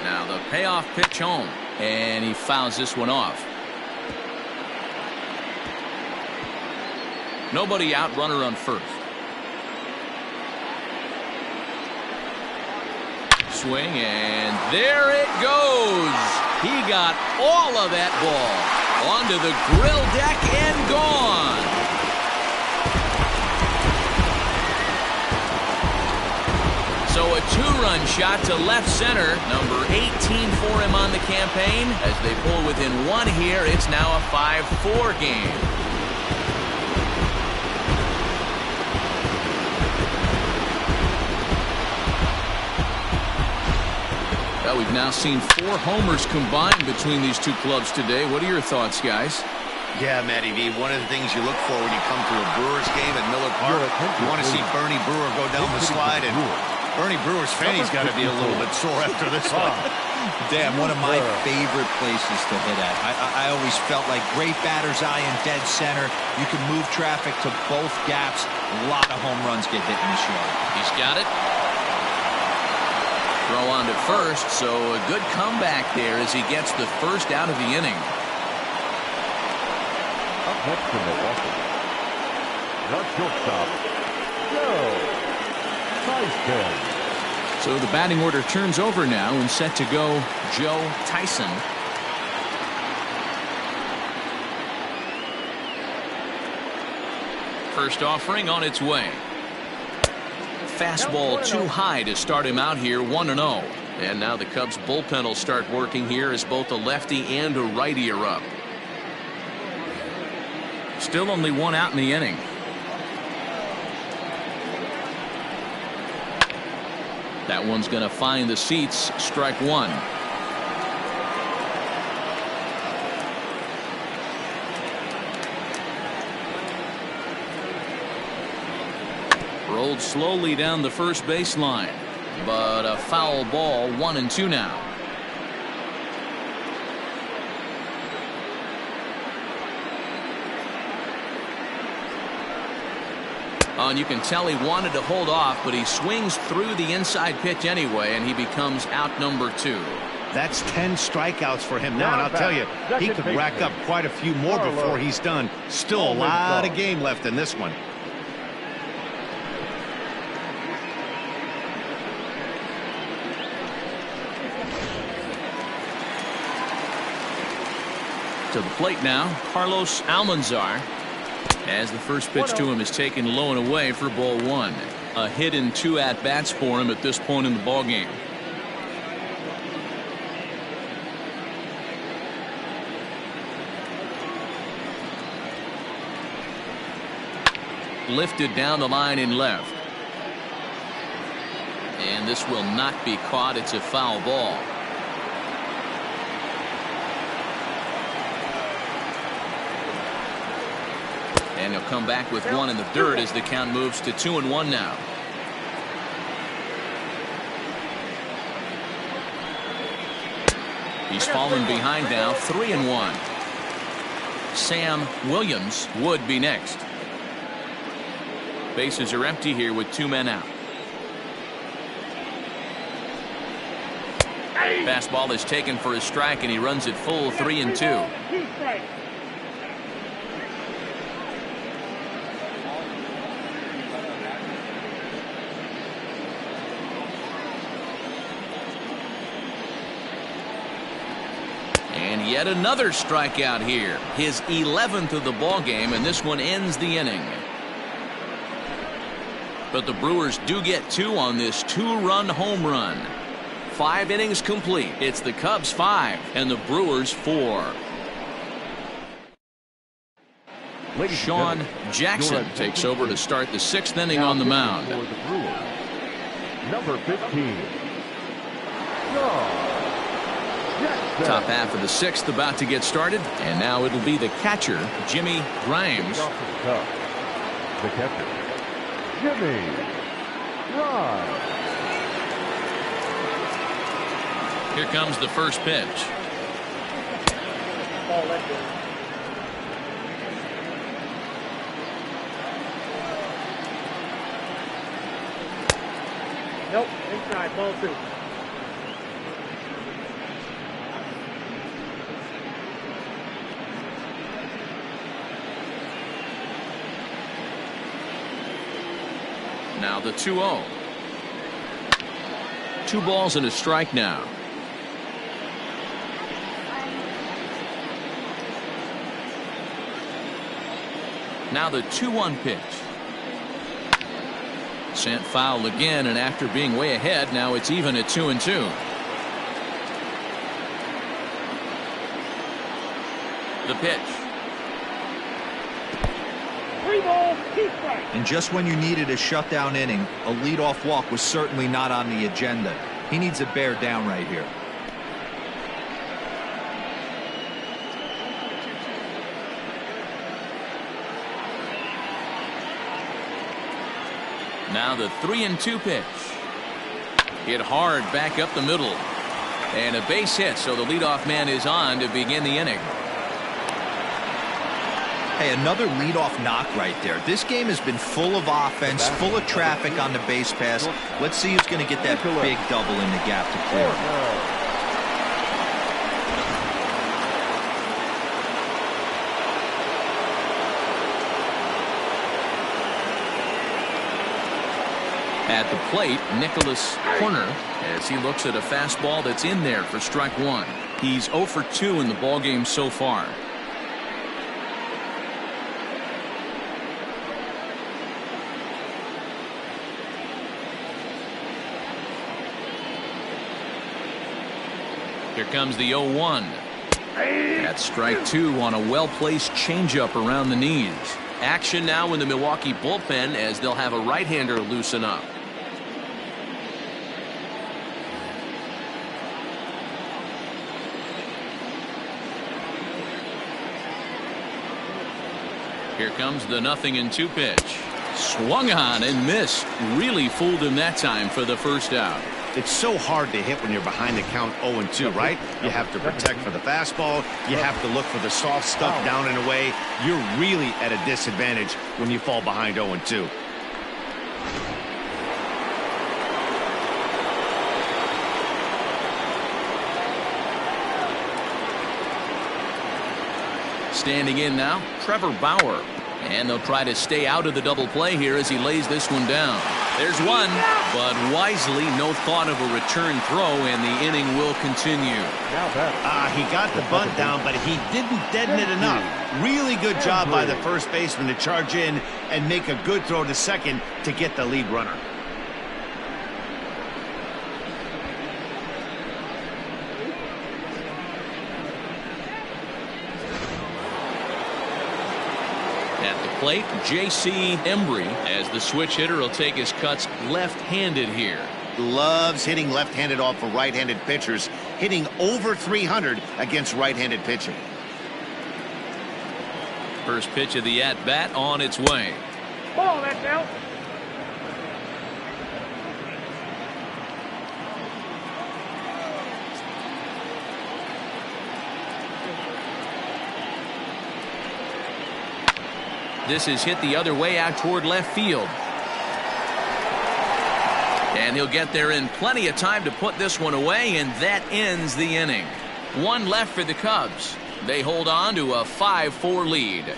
Now the payoff pitch home, and he fouls this one off. Nobody out, runner on first. Swing, and there it goes. He got all of that ball onto the grill deck and gone. So a 2-run shot to left center, number 18 for him on the campaign. As they pull within 1 here, it's now a 5-4 game. Well, we've now seen 4 homers combined between these two clubs today. What are your thoughts, guys? Yeah, Matty V, one of the things you look for when you come to a Brewers game at Miller Park, you want to see Bernie Brewer go down the slide, and Bernie Brewer's fanny's got to be a little bit sore after this one. Damn, one of my favorite places to hit at. I always felt like great batter's eye in dead center. You can move traffic to both gaps. A lot of home runs get hit in this yard. He's got it. Throw on to first, so a good comeback there as he gets the first out of the inning. Up next to Milwaukee. The shortstop, Joe Tyson. So the batting order turns over now, and set to go Joe Tyson. First offering on its way. Fastball too high to start him out here, 1-0. And now the Cubs bullpen will start working here as both a lefty and a righty are up. Still only 1 out in the inning. That one's going to find the seats. Strike 1. Rolled slowly down the first baseline, but a foul ball, 1-2 now. Oh, and you can tell he wanted to hold off, but he swings through the inside pitch anyway, and he becomes out number 2. That's 10 strikeouts for him now, and I'll tell you, he could rack up quite a few more before he's done. Still a lot of game left in this one. To the plate now, Carlos Almanzar, as the first pitch to him is taken low and away for ball 1. A hit in 2 at-bats for him at this point in the ballgame. lifted down the line in left. And this will not be caught. It's a foul ball. And he'll come back with one in the third as the count moves to 2-1 now. He's fallen behind now, 3-1. Sam Williams would be next. Bases are empty here with 2 men out. Fastball is taken for a strike, and he runs it full 3-2. And yet another strikeout here. His 11th of the ball game, and this one ends the inning. But the Brewers do get 2 on this 2-run home run. 5 innings complete. It's the Cubs 5 and the Brewers 4. Sean Jackson takes over to start the 6th inning on the mound. Number 15. Top half of the 6th about to get started, and now it'll be the catcher, Jimmy Grimes. The catcher, Jimmy Grimes. Here comes the first pitch. Nope, inside, ball 2. Now the 2-0. 2 balls and a strike now. Now the 2-1 pitch. Sent foul again, and after being way ahead, now it's even at 2-2. The pitch. 3 balls, 2 strikes. And just when you needed a shutdown inning, a leadoff walk was certainly not on the agenda. He needs to bear down right here. Now the 3-2 pitch. Hit hard back up the middle. And a base hit, so the leadoff man is on to begin the inning. Hey, another leadoff knock right there. This game has been full of offense, full of traffic on the base pass. Let's see who's going to get that big double in the gap to clear. At the plate, Nicholas Horner, as he looks at a fastball that's in there for strike 1. He's 0 for 2 in the ballgame so far. Here comes the 0-1. That's strike 2 on a well-placed changeup around the knees. Action now in the Milwaukee bullpen as they'll have a right-hander loosen up. Here comes the 0-2 pitch. Swung on and missed. Really fooled him that time for the first out. It's so hard to hit when you're behind the count 0-2, right? You have to protect for the fastball. You have to look for the soft stuff down and away. You're really at a disadvantage when you fall behind 0-2. Standing in now, Trevor Bauer. And they'll try to stay out of the double play here as he lays this one down. There's one, but wisely, no thought of a return throw, and the inning will continue. He got the bunt down, but he didn't deaden it enough. Really good job by the first baseman to charge in and make a good throw to second to get the lead runner. plate, J.C. Embry, as the switch hitter will take his cuts left-handed here. Loves hitting left-handed off of right-handed pitchers, hitting over 300 against right-handed pitching. First pitch of the at-bat on its way. Ball, that's out. This is hit the other way out toward left field. And he'll get there in plenty of time to put this one away, and that ends the inning. One left for the Cubs. They hold on to a 5-4 lead.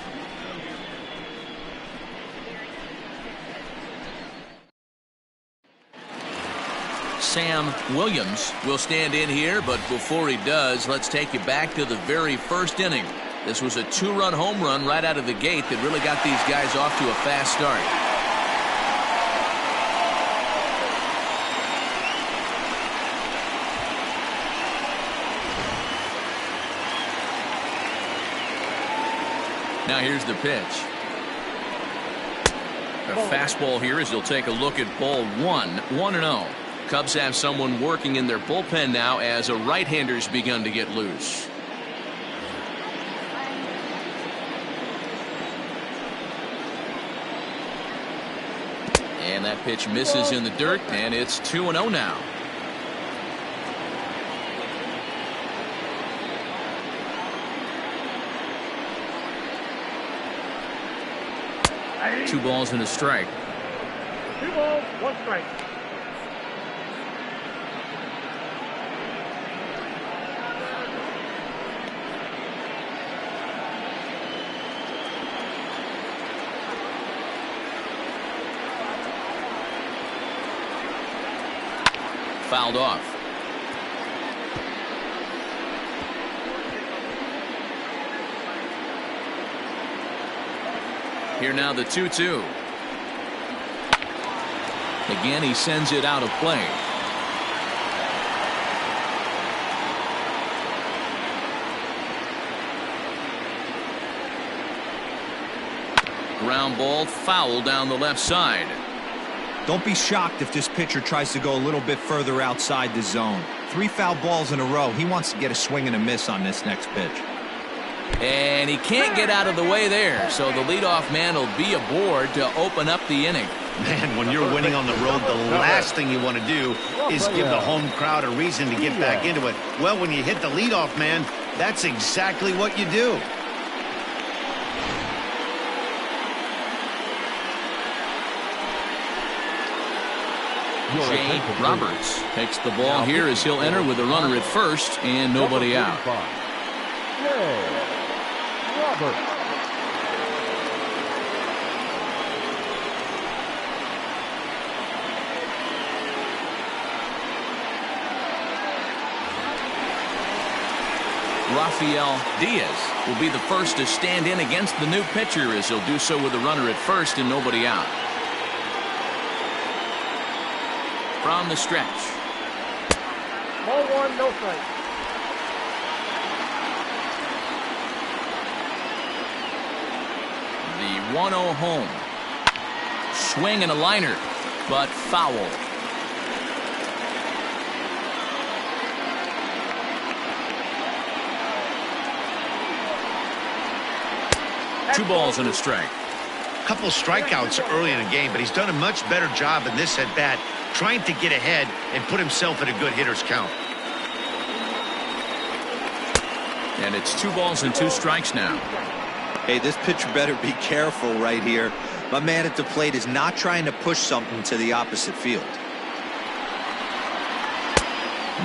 Sam Williams will stand in here, but before he does, let's take you back to the very first inning. This was a 2-run home run right out of the gate that really got these guys off to a fast start. Now here's the pitch. A fastball here as he'll take a look at ball 1-0. Cubs have someone working in their bullpen now as a right-hander's begun to get loose. And that pitch misses in the dirt, and it's 2-0 now. Two balls and a strike. 2 balls, 1 strike. Fouled off. Here now the 2-2. Again, he sends it out of play. Ground ball foul down the left side. Don't be shocked if this pitcher tries to go a little bit further outside the zone. 3 foul balls in a row. He wants to get a swing and a miss on this next pitch. And he can't get out of the way there, so the leadoff man will be aboard to open up the inning. Man, when you're winning on the road, the last thing you want to do is give the home crowd a reason to get back into it. Well, when you hit the leadoff man, that's exactly what you do. Jay Roberts takes the ball here as he'll enter with a runner at first and nobody out. Roberts. Rafael Diaz will be the first to stand in against the new pitcher as he'll do so with a runner at first and nobody out. From the stretch. Ball 1, no strike. The 1-0 home. Swing and a liner, but foul. Two balls and a strike. Couple strikeouts early in the game, but he's done a much better job in this at bat, trying to get ahead and put himself in a good hitter's count. And it's 2 balls and 2 strikes now. Hey, this pitcher better be careful right here. My man at the plate is not trying to push something to the opposite field.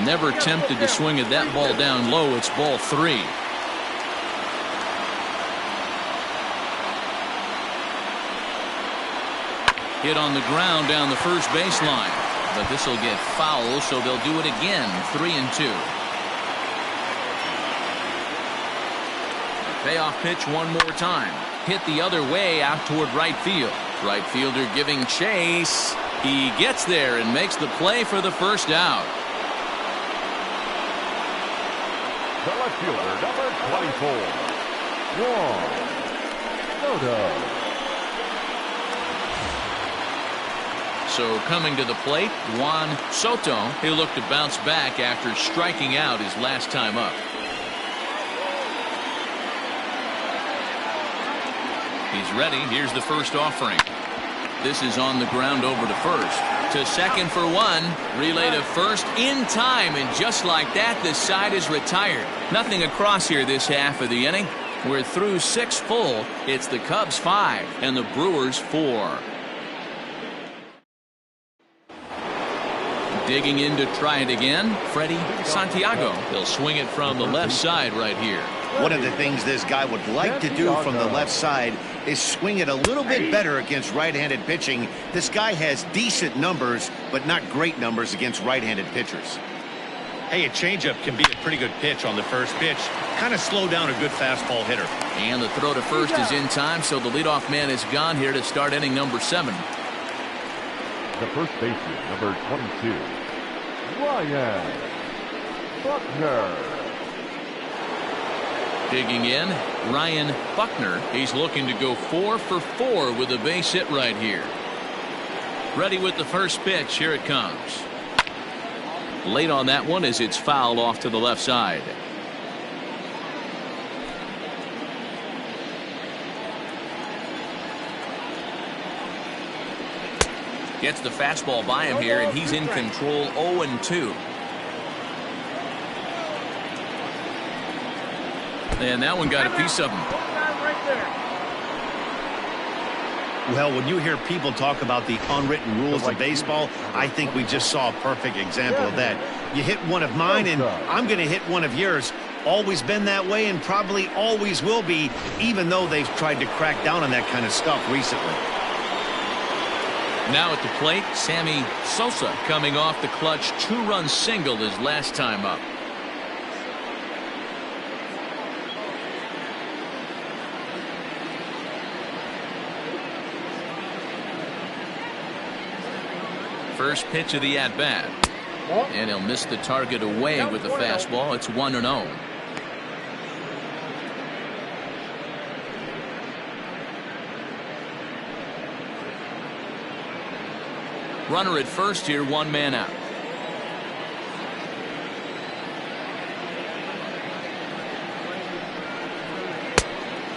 Never tempted to swing at that ball down low. It's ball 3. Hit on the ground down the first baseline, but this will get foul, so they'll do it again. 3-2. Payoff pitch one more time. Hit the other way out toward right field. Right fielder giving chase. He gets there and makes the play for the first out. The left fielder, number 24, Juan Soto. So coming to the plate, Juan Soto. He'll look to bounce back after striking out his last time up. He's ready. Here's the first offering. This is on the ground over to first. To second for one. Relay to first in time. And just like that, the side is retired. Nothing across here this half of the inning. We're through 6 full. It's the Cubs 5 and the Brewers 4. Digging in to try it again, Freddie Santiago. He'll swing it from the left side right here. One of the things this guy would like to do from the left side is swing it a little bit better against right-handed pitching. This guy has decent numbers, but not great numbers against right-handed pitchers. Hey, a changeup can be a pretty good pitch on the first pitch. Kind of slow down a good fastball hitter. And the throw to first is in time, so the leadoff man is gone here to start inning number 7. The first baseman, number 22, Ryan Buckner. Digging in, Ryan Buckner. He's looking to go 4 for 4 with a base hit right here. Ready with the first pitch. Here it comes. Late on that one as it's fouled off to the left side. Gets the fastball by him here, and he's in control. 0-2. And that one got a piece of him. Well, when you hear people talk about the unwritten rules of baseball, I think we just saw a perfect example of that. You hit one of mine, and I'm going to hit one of yours. Always been that way and probably always will be, even though they've tried to crack down on that kind of stuff recently. Now at the plate, Sammy Sosa coming off the clutch 2-run single his last time up. First pitch of the at-bat. And he'll miss the target away with the fastball. It's 1-0. Runner at first here, 1 man out.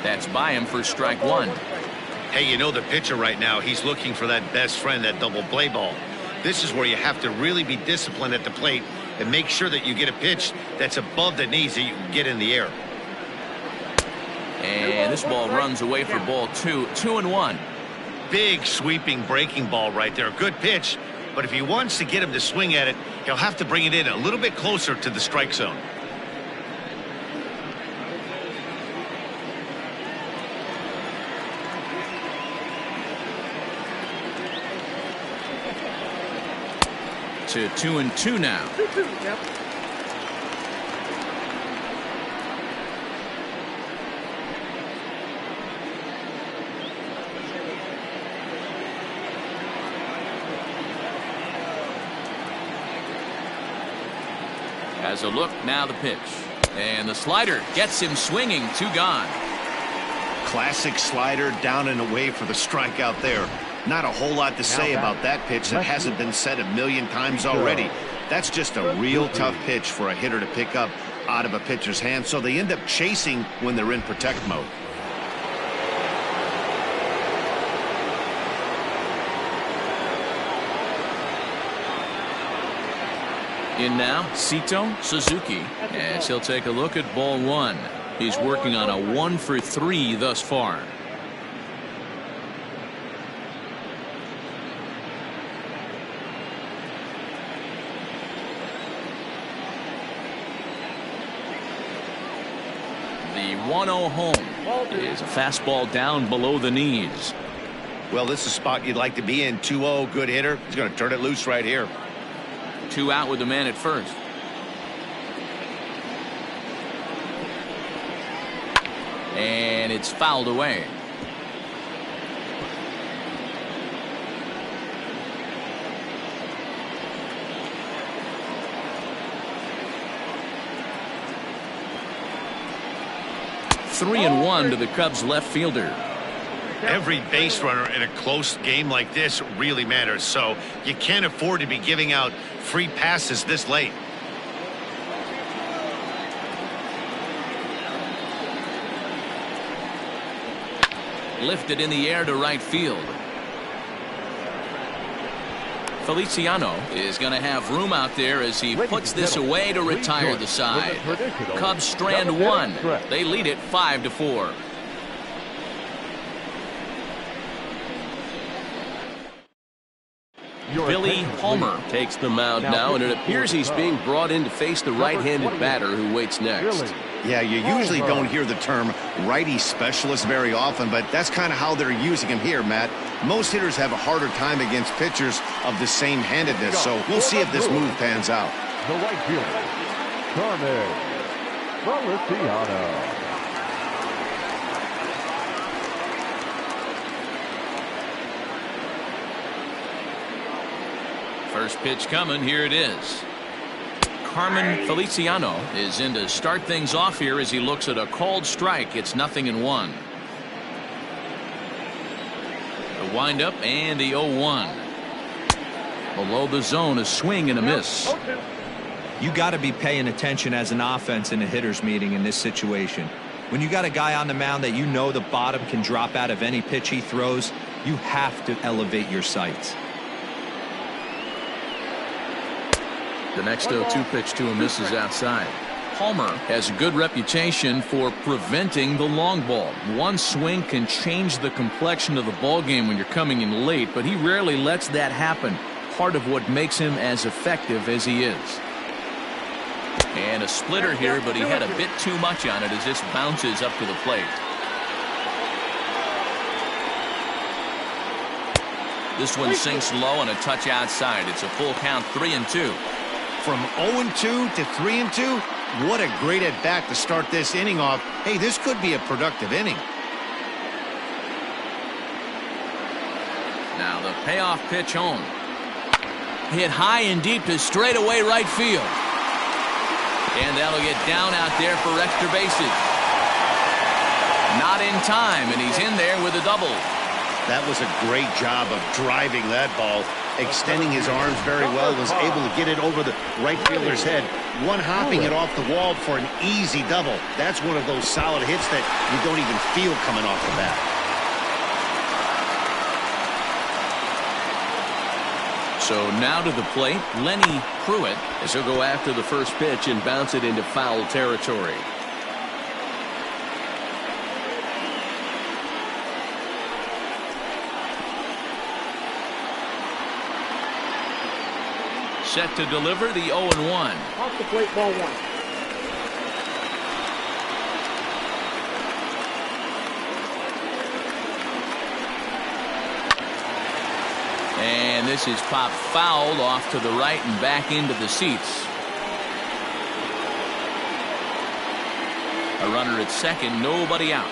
That's by him for strike 1. Hey, you know the pitcher right now, he's looking for that best friend, that double play ball. This is where you have to really be disciplined at the plate and make sure that you get a pitch that's above the knees that you can get in the air. And this ball runs away for ball 2. 2-1. Big sweeping breaking ball right there. Good pitch, but if he wants to get him to swing at it, he'll have to bring it in a little bit closer to the strike zone. To 2-2 now. 2-2, yep. Has a look, now the pitch. And the slider gets him swinging. 2 gone. Classic slider down and away for the strikeout there. Not a whole lot to say about that pitch that hasn't been said a million times already. That's just a real tough pitch for a hitter to pick up out of a pitcher's hand, so they end up chasing when they're in protect mode. In now, Sito Suzuki, as he'll take a look at ball 1. He's working on a 1 for 3 thus far. The 1-0 home is a fastball down below the knees. Well, this is a spot you'd like to be in. 2-0, good hitter. He's going to turn it loose right here. 2 out with the man at first. And it's fouled away. Three and 1 to the Cubs left fielder. Every base runner in a close game like this really matters, so you can't afford to be giving out free passes this late. Lifted in the air to right field. Feliciano is going to have room out there as he puts this away to retire the side. Cubs strand one. They lead it 5-4. Billy Palmer takes the mound now, and it appears he's being brought in to face the right-handed batter who waits next. Yeah, you usually don't hear the term righty specialist very often, but that's kind of how they're using him here, Matt. Most hitters have a harder time against pitchers of the same handedness, so we'll see if this move pans out. The right fielder, Feliciano. First pitch coming. Here it is. Carmen Feliciano is in to start things off here as he looks at a called strike. It's 0-1. The windup and the 0-1. Below the zone, a swing and a miss. You got to be paying attention as an offense in a hitter's meeting in this situation. When you got a guy on the mound that you know the bottom can drop out of any pitch he throws, you have to elevate your sights. The next 0-2 pitch to him misses outside. Palmer has a good reputation for preventing the long ball. One swing can change the complexion of the ball game when you're coming in late, but he rarely lets that happen. Part of what makes him as effective as he is. And a splitter here, but he had a bit too much on it as this bounces up to the plate. This one sinks low and a touch outside. It's a full count, 3-2. From 0-2 to 3-2, what a great at-bat to start this inning off. Hey, this could be a productive inning. Now the payoff pitch home. Hit high and deep to straightaway right field. And that'll get down out there for extra bases. Not in time, and he's in there with a double. That was a great job of driving that ball. Extending his arms very well, was able to get it over the right fielder's head. One hopping it off the wall for an easy double. That's one of those solid hits that you don't even feel coming off the bat. So now to the plate, Lenny Pruitt, as he'll go after the first pitch and bounce it into foul territory. Set to deliver the 0-1. Off the plate, ball one. And this is popped foul off to the right and back into the seats. A runner at second, nobody out.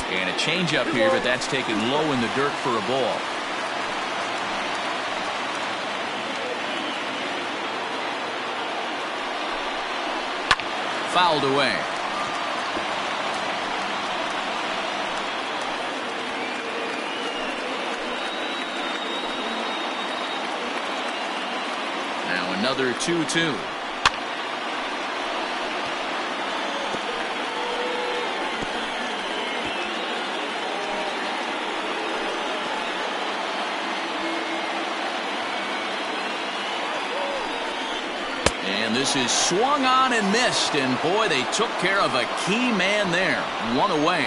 And a changeup here, but that's taken low in the dirt for a ball. Fouled away. Now another 2-2. This is swung on and missed, and boy, they took care of a key man there. One away.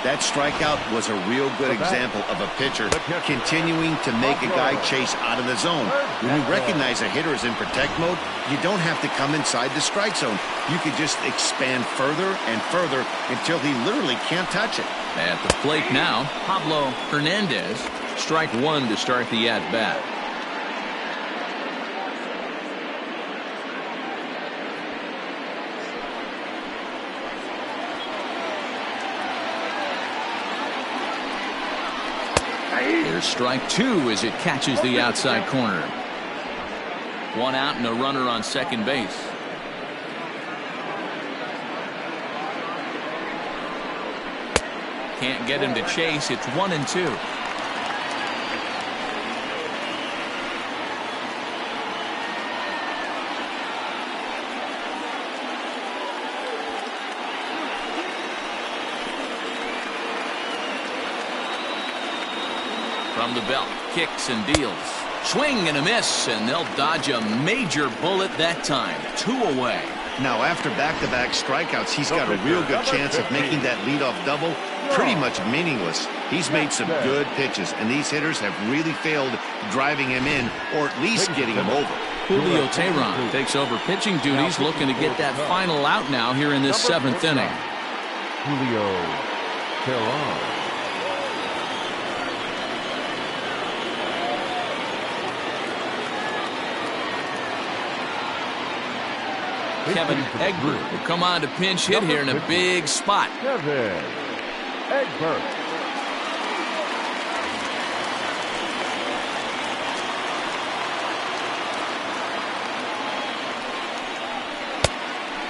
That strikeout was a real good example of a pitcher continuing to make a guy chase out of the zone. When you recognize a hitter is in protect mode, you don't have to come inside the strike zone. You could just expand further and further until he literally can't touch it. At the plate now, Pablo Hernandez. Strike one to start the at-bat. There's strike two as it catches the outside corner. One out and a runner on second base. Can't get him to chase. It's 1-2. From the belt, kicks and deals. Swing and a miss, and they'll dodge a major bullet that time. 2 away. Now, after back-to-back strikeouts, he's got a real good chance of making that leadoff double pretty much meaningless. He's made some good pitches, and these hitters have really failed driving him in or at least getting him over. Julio Teheran takes over pitching duties, looking to get that final out now here in this 7th inning. Julio Teheran. Kevin Egbert will come on to pinch hit here in a big spot. Kevin Egbert.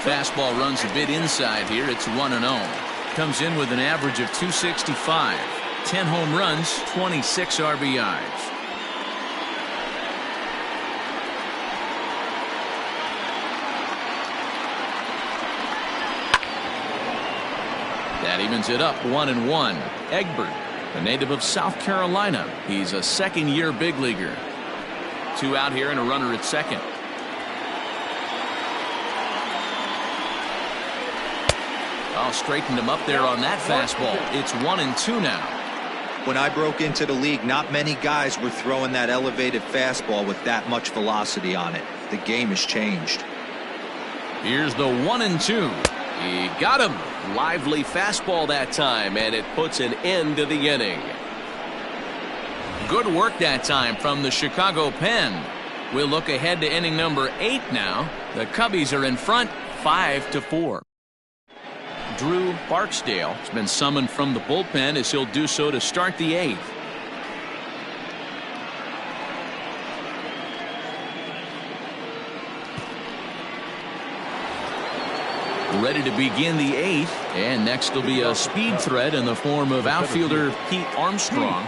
Fastball runs a bit inside here. It's 1-0. Comes in with an average of 265. 10 home runs, 26 RBIs. That evens it up 1-1. Egbert, a native of South Carolina. He's a second-year big leaguer. 2 out here and a runner at second. Oh, straightened him up there on that fastball. It's 1-2 now. When I broke into the league, not many guys were throwing that elevated fastball with that much velocity on it. The game has changed. Here's the 1-2. He got him. Lively fastball that time, and it puts an end to the inning. Good work that time from the Chicago pen. We'll look ahead to inning number 8 now. The Cubbies are in front 5-4. Drew Barksdale has been summoned from the bullpen as he'll do so to start the 8th. Ready to begin the 8th, and next will be a speed threat in the form of outfielder Pete Armstrong.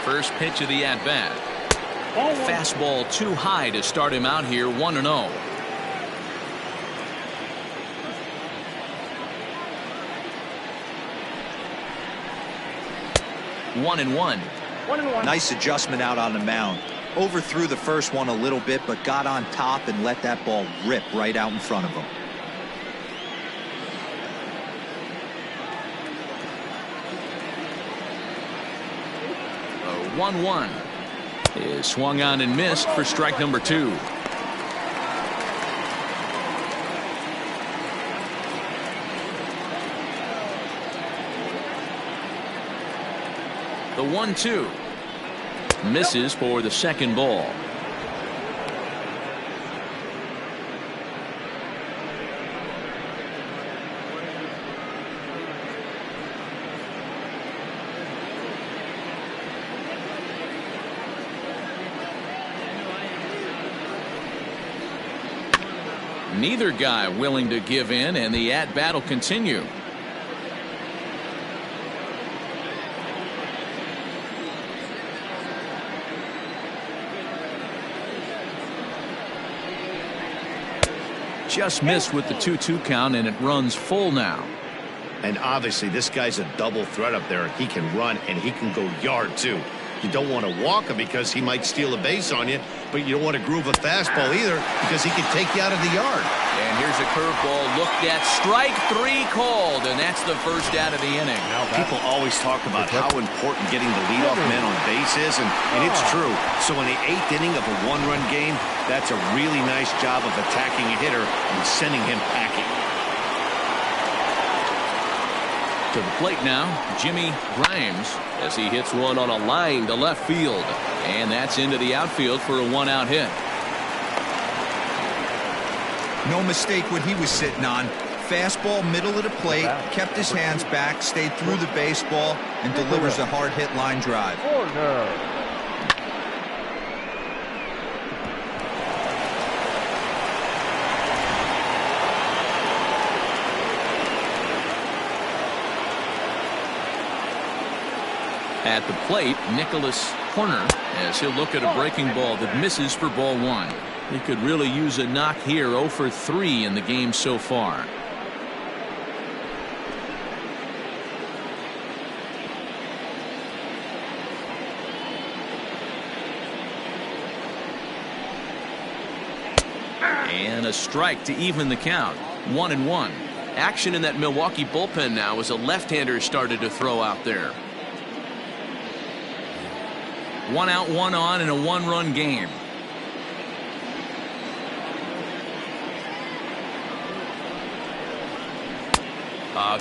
First pitch of the at-bat. Fastball too high to start him out here, 1-0. One and one. Nice adjustment out on the mound. Overthrew the first one a little bit, but got on top and let that ball rip right out in front of him. A 1-1 is swung on and missed for strike number 2. The 1-2 misses for the second ball. Neither guy willing to give in, and the at-bat will continue. Just missed with the 2-2 count, and it runs full now. And obviously this guy's a double threat up there. He can run and he can go yard too. You don't want to walk him because he might steal a base on you, but you don't want to groove a fastball either because he can take you out of the yard. And here's a curveball looked at. Strike 3 called, and that's the first out of the inning. People always talk about how important getting the leadoff man on base is, and it's true. So in the 8th inning of a 1-run game, that's a really nice job of attacking a hitter and sending him packing. To the plate now, Jimmy Grimes, as he hits one on a line to left field. And that's into the outfield for a 1-out hit. No mistake what he was sitting on. Fastball middle of the plate, kept his hands back, stayed through the baseball, and delivers a hard hit line drive. At the plate, Nicholas Corner, as he'll look at a breaking ball that misses for ball 1. He could really use a knock here. 0 for 3 in the game so far. And a strike to even the count. 1-1. Action in that Milwaukee bullpen now as a left-hander started to throw out there. 1 out, 1 on in a 1-run game.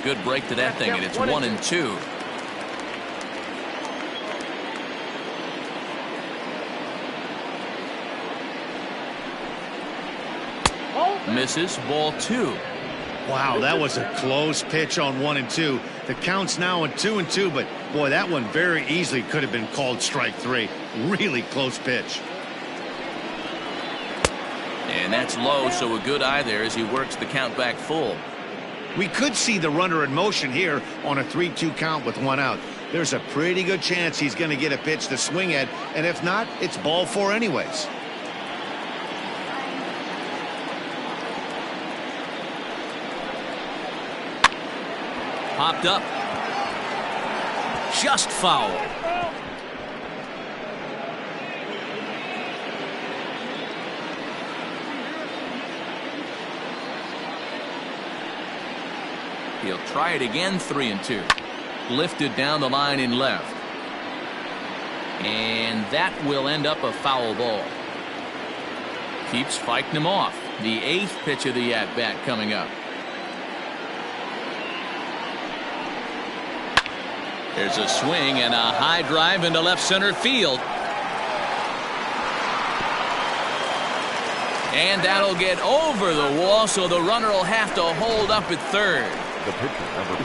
Good break to that thing, and it's 1-2. Misses. Ball 2. Wow, that was a close pitch on 1-2. The count's now at 2-2, but boy, that one very easily could have been called strike 3. Really close pitch. And that's low, so a good eye there as he works the count back full. We could see the runner in motion here on a 3-2 count with 1 out. There's a pretty good chance he's going to get a pitch to swing at, and if not, it's ball 4 anyways. Popped up. Just foul. He'll try it again. 3-2. Lifted down the line in left. And that will end up a foul ball. Keeps fighting him off. The 8th pitch of the at-bat coming up. There's a swing and a high drive into left center field. And that'll get over the wall, so the runner will have to hold up at third.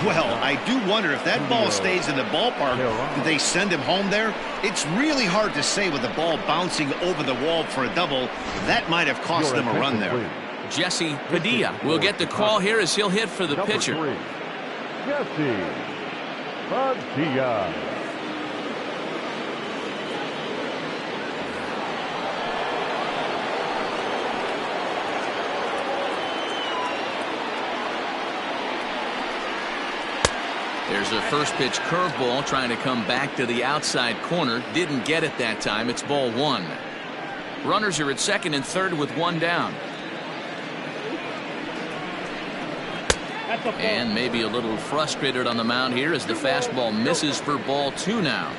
Well, I do wonder if that ball stays in the ballpark, do they send him home there? It's really hard to say with the ball bouncing over the wall for a double. That might have cost them a run there. Jesse Padilla will get the call here as he'll hit for the pitcher. Jesse Padilla. There's a first pitch curveball trying to come back to the outside corner. Didn't get it that time. It's ball 1. Runners are at second and third with 1 down. And maybe a little frustrated on the mound here as the fastball misses for ball 2 now.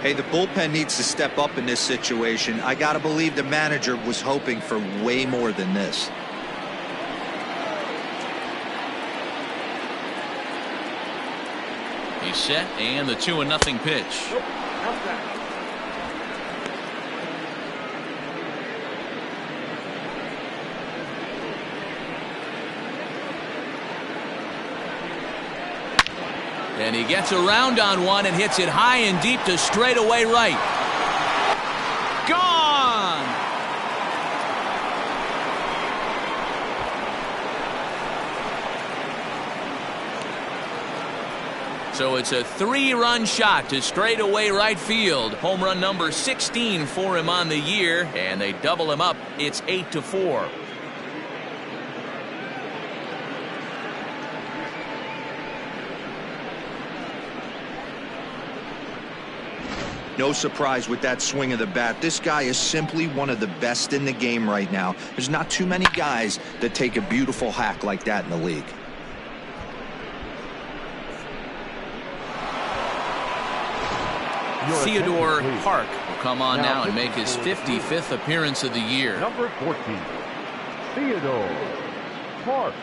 Hey, the bullpen needs to step up in this situation. I gotta believe the manager was hoping for way more than this. He's set, and the 2-0 pitch. And he gets around on one and hits it high and deep to straightaway right. Gone! So it's a 3-run shot to straightaway right field. Home run number 16 for him on the year, and they double him up. It's 8-4. No surprise with that swing of the bat. This guy is simply one of the best in the game right now. There's not too many guys that take a beautiful hack like that in the league. Theodore Park will come on now and make his 55th appearance of the year. Number 14, Theodore Park.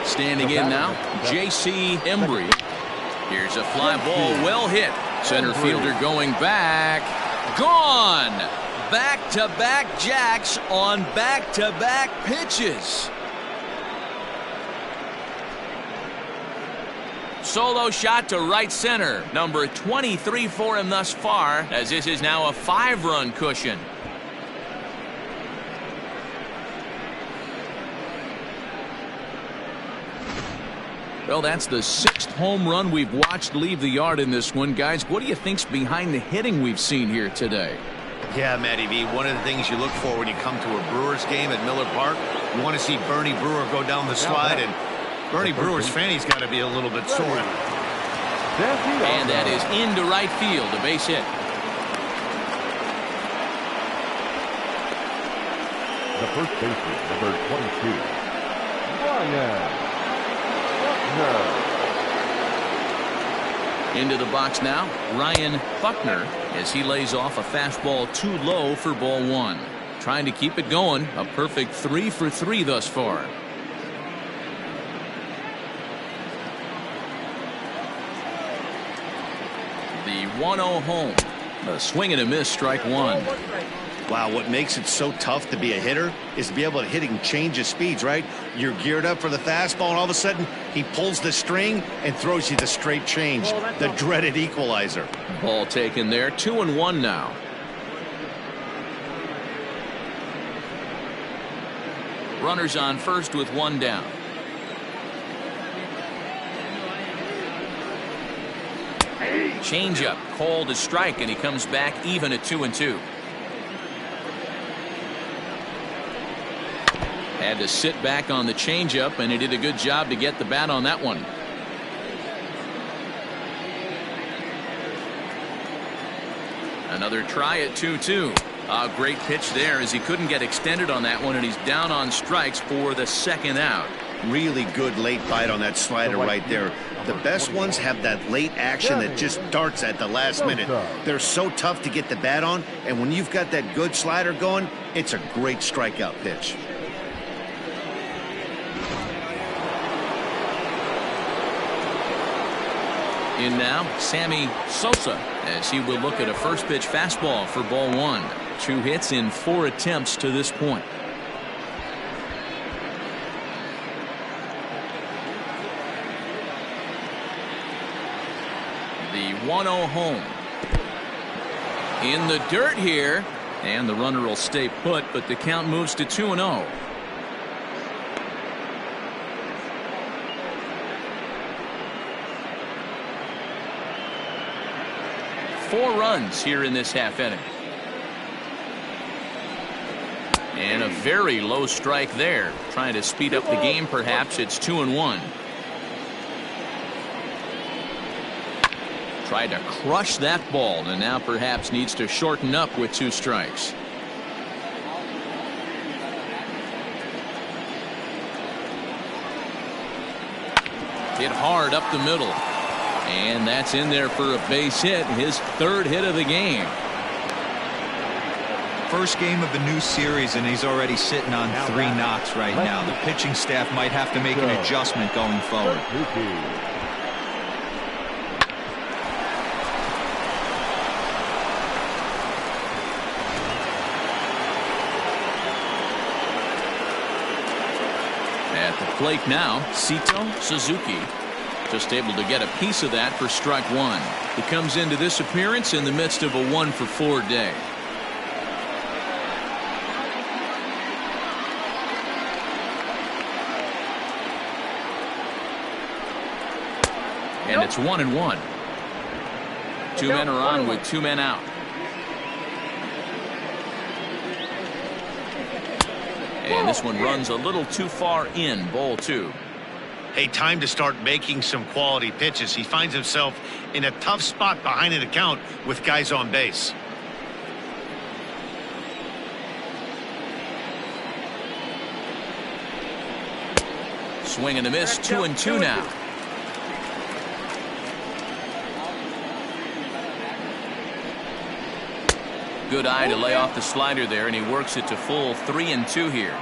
Standing in now, J.C. Embry. Here's a fly ball, well hit. Center fielder going back. Gone! Back-to-back jacks on back-to-back pitches. Solo shot to right center. Number 23 for him thus far, as this is now a 5-run cushion. Well, that's the 6th home run we've watched leave the yard in this one. Guys, what do you think's behind the hitting we've seen here today? Yeah, Matty V, one of the things you look for when you come to a Brewers game at Miller Park, you want to see Bernie Brewer go down the slide, and Bernie Brewer's fanny's got to be a little bit sore. And that is into right field, a base hit. The first baseman, number 22, Ryan. Into the box now, Ryan Buckner, as he lays off a fastball too low for ball 1. Trying to keep it going, a perfect 3 for 3 thus far. The 1-0 home. A swing and a miss, strike 1. Wow, what makes it so tough to be a hitter is to be able to hit and change his speeds, right? You're geared up for the fastball, and all of a sudden, he pulls the string and throws you the straight change, the dreaded equalizer. Ball taken there, 2-1 now. Runners on first with 1 down. Changeup called a strike, and he comes back even at 2-2. Had to sit back on the changeup, and he did a good job to get the bat on that one. Another try at 2-2. A great pitch there, as he couldn't get extended on that one, and he's down on strikes for the 2nd out. Really good late bite on that slider right there. The best ones have that late action that just darts at the last minute. They're so tough to get the bat on, and when you've got that good slider going, it's a great strikeout pitch. In now, Sammy Sosa, as he will look at a first pitch fastball for ball 1. 2 hits in 4 attempts to this point. The 1-0 home. In the dirt here, and the runner will stay put, but the count moves to 2-0. Four runs here in this half inning. And a very low strike there. Trying to speed up the game, perhaps. It's 2-1. Tried to crush that ball, and now perhaps needs to shorten up with 2 strikes. Hit hard up the middle. And that's in there for a base hit, his 3rd hit of the game. First game of a new series, and he's already sitting on 3 knocks right now. The pitching staff might have to make an adjustment going forward. At the plate now, Sito Suzuki. Just able to get a piece of that for strike 1. He comes into this appearance in the midst of a 1-for-4 day. And it's 1-1. 2 men are on with 2 men out. And this one runs a little too far in, ball 2. Hey, time to start making some quality pitches. He finds himself in a tough spot behind an account with guys on base. Swing and a miss, 2-2 now. Good eye to lay off the slider there, and he works it to full 3-2 here.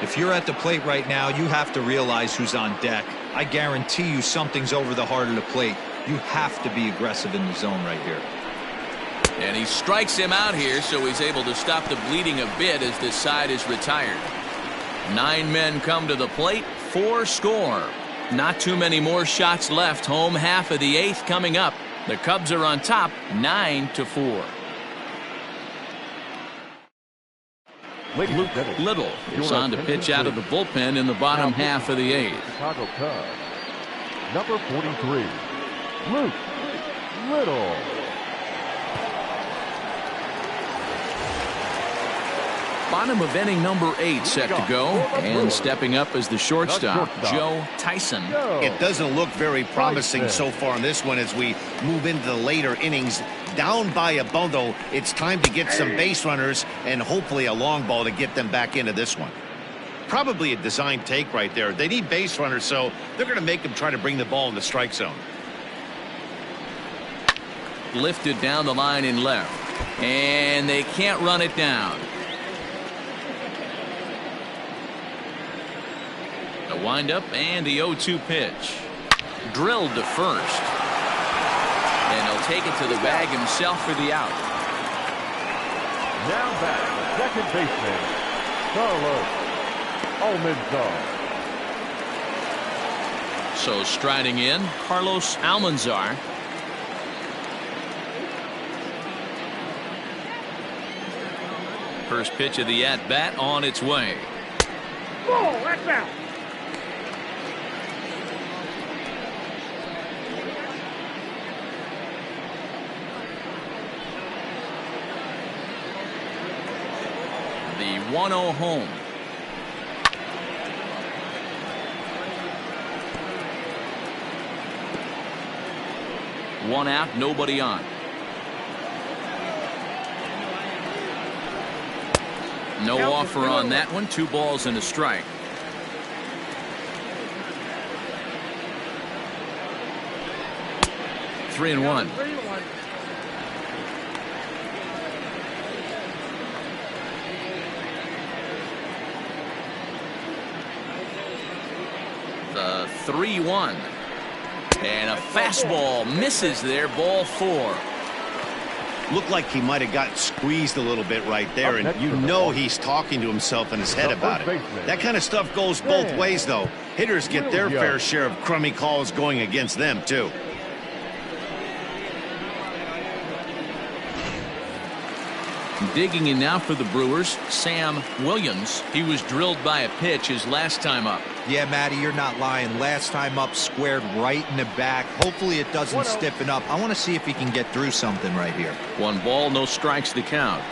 If you're at the plate right now, you have to realize who's on deck. I guarantee you something's over the heart of the plate. You have to be aggressive in the zone right here. And he strikes him out here, so he's able to stop the bleeding a bit as this side is retired. 9 men come to the plate, 4 score. Not too many more shots left. Home half of the 8th coming up. The Cubs are on top 9-4. Luke Little is on to pitch out of the bullpen in the bottom half of the 8th. Chicago Cubs, number 43, Luke Little. Bottom of inning number 8 set to go, and stepping up as the shortstop, Joe Tyson. It doesn't look very promising so far in this one as we move into the later innings. Down by a bundle, it's time to get some base runners and hopefully a long ball to get them back into this one. Probably a design take right there. They need base runners, so they're going to make them try to bring the ball in the strike zone. Lifted down the line in left, and they can't run it down. The windup and the 0-2 pitch. Drilled to first. And he'll take it to the bag himself for the out. Now back, second baseman, Carlos Almanzar. So striding in, Carlos Almanzar. First pitch of the at-bat on its way. Ball, that's out. The 1-0 home. One out, nobody on. No offer on that one. 2 balls and a strike. Three and one. The 3-1. And a fastball misses there. Ball 4. Looked like he might have got squeezed a little bit right there, and you know he's talking to himself in his head about it. That kind of stuff goes both ways, though. Hitters get their fair share of crummy calls going against them, too. Digging in now for the Brewers, Sam Williams. He was drilled by a pitch his last time up. Yeah, Matty, you're not lying. Last time up, squared right in the back. Hopefully it doesn't stiffen up. I want to see if he can get through something right here. 1 ball, no strikes to count.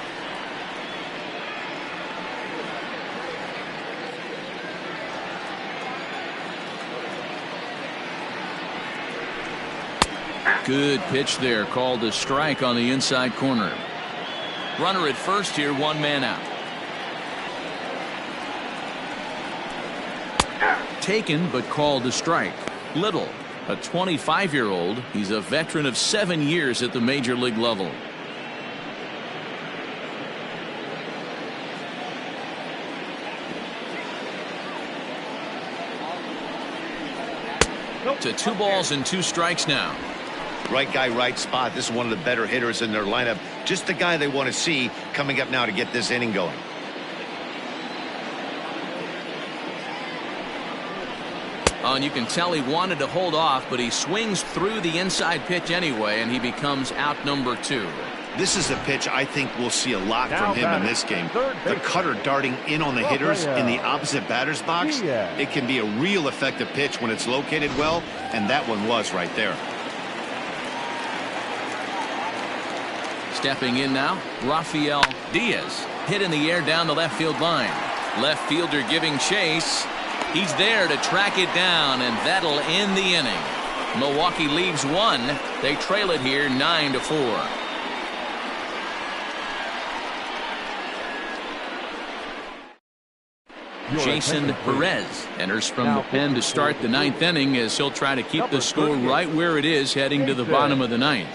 Good pitch there, called a strike on the inside corner. Runner at first here, 1 man out. Taken but called a strike. Little, a 25-year-old. He's a veteran of 7 years at the major league level. To 2 balls and 2 strikes now. Right guy, right spot. This is one of the better hitters in their lineup. Just the guy they want to see coming up now to get this inning going. Oh, and you can tell he wanted to hold off, but he swings through the inside pitch anyway, and he becomes out number 2. This is a pitch I think we'll see a lot from him in this game. The cutter darting in on the hitters in the opposite batter's box. It can be a real effective pitch when it's located well, and that one was right there. Stepping in now, Rafael Diaz. Hit in the air down the left field line. Left fielder giving chase. He's there to track it down, and that'll end the inning. Milwaukee leaves 1. They trail it here 9-4. Jason Perez enters from the pen to start the 9th inning as he'll try to keep the score right where it is heading to the bottom of the 9th.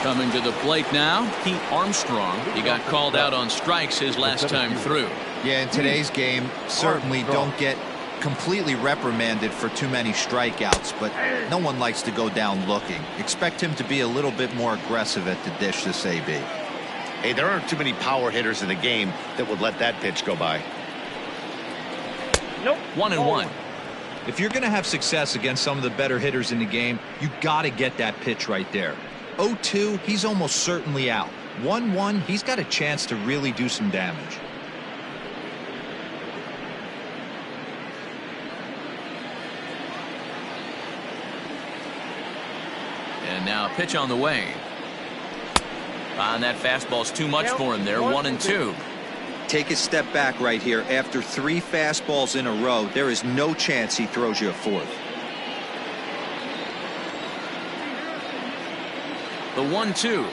Coming to the plate now, Pete Armstrong. He got called out on strikes his last time through. Yeah, in today's game, certainly don't get completely reprimanded for too many strikeouts, but no one likes to go down looking. Expect him to be a little bit more aggressive at the dish this AB. Hey, there aren't too many power hitters in the game that would let that pitch go by. Nope. 1-1. If you're going to have success against some of the better hitters in the game, you got to get that pitch right there. 0-2, he's almost certainly out. 1-1, he's got a chance to really do some damage. And now a pitch on the way. And that fastball's too much for him there. 1-2. Take a step back right here. After 3 fastballs in a row, there is no chance he throws you a 4th. The 1-2.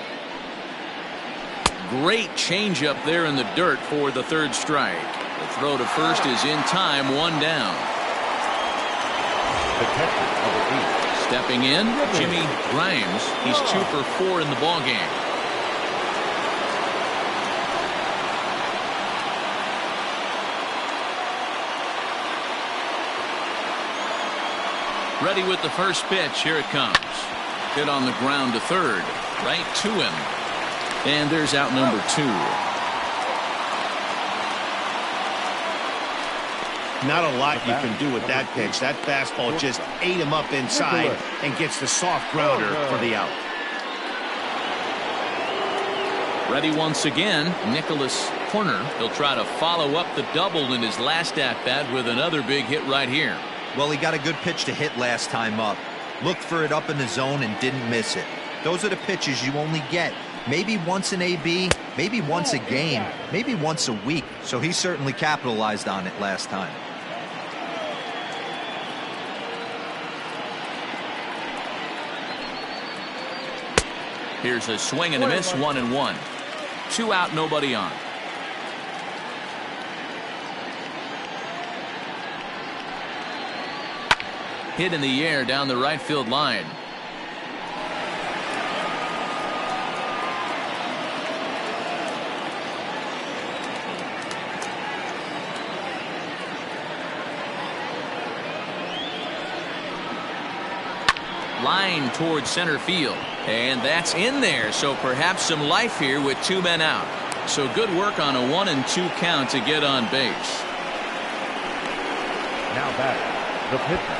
Great changeup there in the dirt for the 3rd strike. The throw to first is in time, 1 down. The catcher, number 8. Stepping in, Jimmy Grimes. He's 2 for 4 in the ballgame. Ready with the first pitch. Here it comes. Hit on the ground to third. Right to him. And there's out number 2. Not a lot you can do with that pitch. That fastball just ate him up inside and gets the soft grounder for the out. Ready once again, Nicholas Corner. He'll try to follow up the double in his last at-bat with another big hit right here. Well, he got a good pitch to hit last time up. Looked for it up in the zone and didn't miss it. Those are the pitches you only get. Maybe once an AB, maybe once a game, maybe once a week. So he certainly capitalized on it last time. Here's a swing and a miss, 1-1. 2 out, nobody on. Hit in the air down the right field line. Line towards center field. And that's in there, so perhaps some life here with 2 men out. So good work on a 1-2 count to get on base. Now back, the pitcher,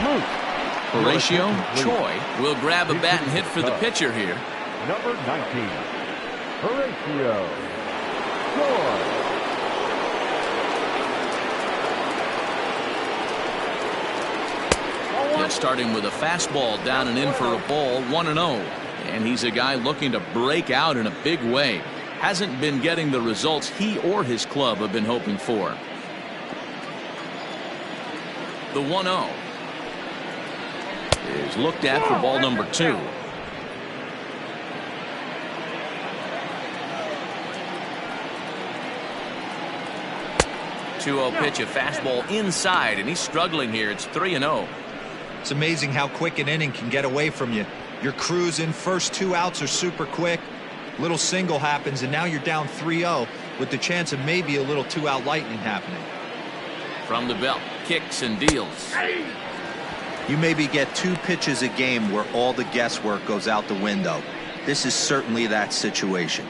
Luke. Horatio Choi will grab a bat and hit for the pitcher here. Number 19, Horatio Choi. Starting with a fastball down and in for a ball, 1-0. And he's a guy looking to break out in a big way. Hasn't been getting the results he or his club have been hoping for. The 1-0 is looked at for ball number 2. Pitch, a fastball inside, and he's struggling here. It's 3-0. It's amazing how quick an inning can get away from you. You're cruising, first 2 outs are super quick. Little single happens, and now you're down 3-0 with the chance of maybe a little 2-out lightning happening. From the belt, kicks and deals. You maybe get 2 pitches a game where all the guesswork goes out the window. This is certainly that situation.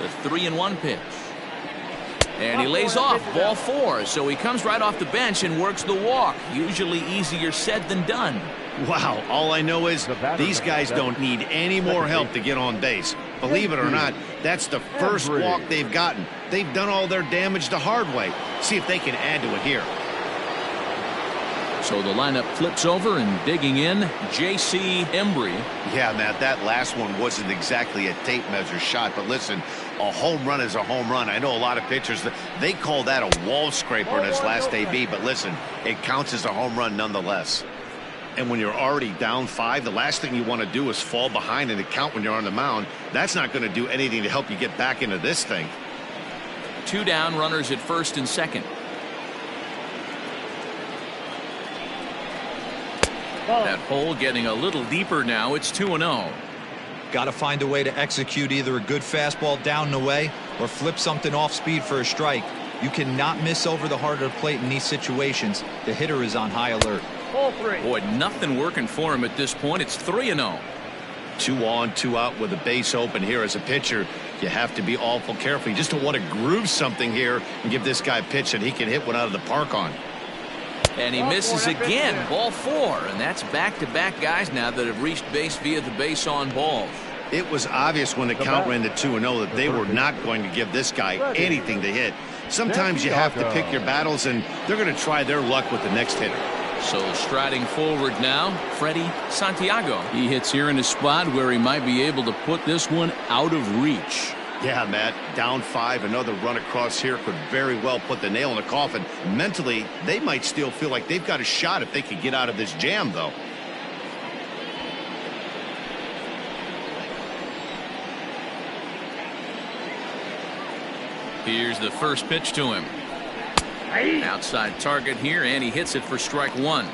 The 3-1 pitch. And he lays off, ball 4. So he comes right off the bench and works the walk. Usually easier said than done. Wow, all I know is these guys don't need any more help to get on base. Believe it or not, that's the first walk they've gotten. They've done all their damage the hard way. See if they can add to it here. So the lineup flips over, and digging in, J.C. Embry. Yeah, Matt, that last one wasn't exactly a tape measure shot, but listen, a home run is a home run. I know a lot of pitchers, they call that a wall scraper in his last AB, but listen, it counts as a home run nonetheless. And when you're already down 5, the last thing you want to do is fall behind in the count when you're on the mound. That's not going to do anything to help you get back into this thing. 2 down, runners at first and second. That hole getting a little deeper now. It's 2-0. Got to find a way to execute either a good fastball down and away or flip something off speed for a strike. You cannot miss over the heart of the plate in these situations. The hitter is on high alert. Ball 3. Boy, nothing working for him at this point. It's 3-0. 2 on, 2 out with a base open here. As a pitcher, you have to be awful careful. You just don't want to groove something here and give this guy a pitch that he can hit one out of the park on. And he misses again. Ball 4. And that's back-to-back guys now that have reached base via the base on balls. It was obvious when the count ran to 2-0 that they were not going to give this guy anything to hit. Sometimes you have to pick your battles, and they're going to try their luck with the next hitter. So striding forward now, Freddie Santiago. He hits here in a spot where he might be able to put this one out of reach. Yeah, Matt, down 5, another run across here could very well put the nail in the coffin. Mentally, they might still feel like they've got a shot if they could get out of this jam, though. Here's the first pitch to him. Outside target here, and he hits it for strike 1.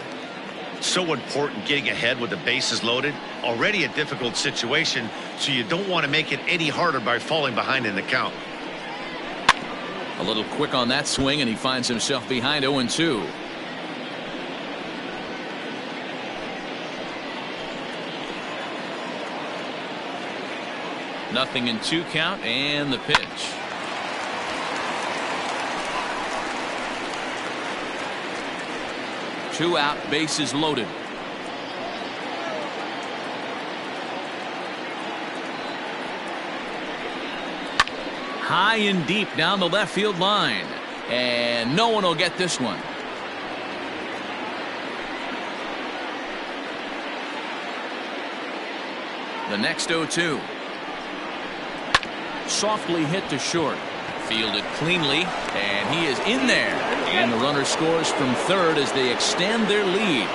So important getting ahead with the bases loaded. Already a difficult situation, so you don't want to make it any harder by falling behind in the count. A little quick on that swing, and he finds himself behind 0-2. Nothing in 2 count, and the pitch. Two out, bases loaded. High and deep down the left field line. And no one will get this one. The next 0-2. Softly hit to short. Fielded cleanly, and he is in there. And the runner scores from third as they extend their lead.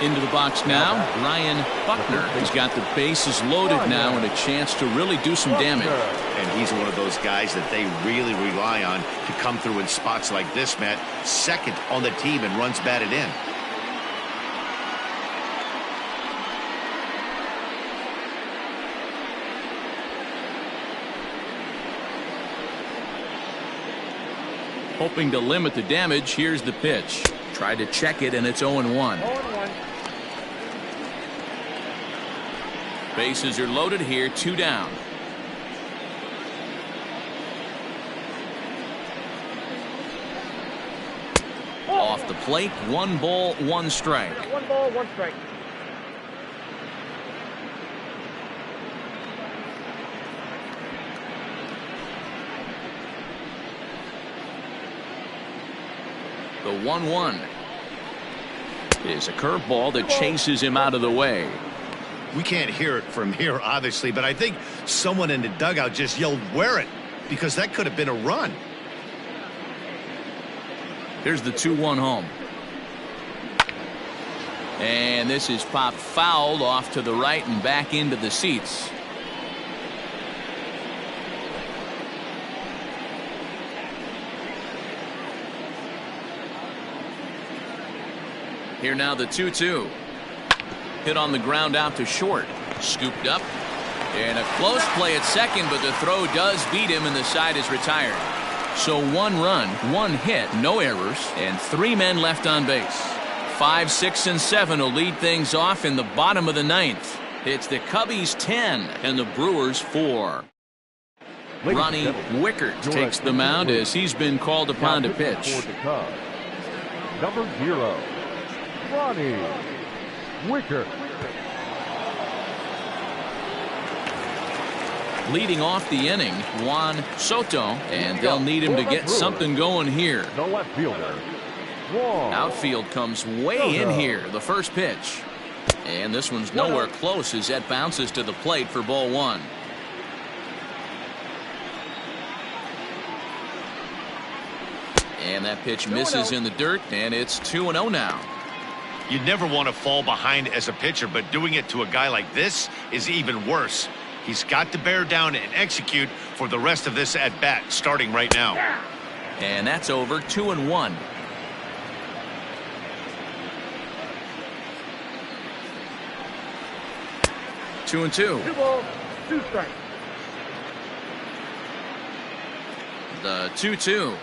Into the box now, Ryan Buckner has got the bases loaded now and a chance to really do some damage. And he's one of those guys that they really rely on to come through in spots like this, Matt. Second on the team and runs batted in. Hoping to limit the damage, here's the pitch. Tried to check it, and it's 0-1. Bases are loaded here, 2 down. Off the plate, 1 ball, 1 strike. 1 ball, 1 strike. The 1-1 is a curveball that chases him out of the way. We can't hear it from here, obviously, but I think someone in the dugout just yelled, "Wear it," because that could have been a run. Here's the 2-1 home. And this is popped fouled off to the right and back into the seats. Here now the 2-2. Hit on the ground out to short. Scooped up. And a close play at second, but the throw does beat him and the side is retired. So 1 run, 1 hit, no errors, and 3 men left on base. 5, 6, and 7 will lead things off in the bottom of the 9th. It's the Cubbies 10 and the Brewers 4. Ronnie Wickert takes the mound as he's been called upon to pitch. Number 0, Ronnie Wickert. Leading off the inning, Juan Soto, and they'll need him to get something going here. The left fielder, Juan. Outfield comes way in here. The first pitch. And this one's nowhere close as that bounces to the plate for ball 1. And that pitch misses in the dirt, and it's 2-0 now. You never want to fall behind as a pitcher, but doing it to a guy like this is even worse. He's got to bear down and execute for the rest of this at-bat, starting right now. And that's over. 2-1. 2-2. 2 balls, 2 strikes. The 2-2.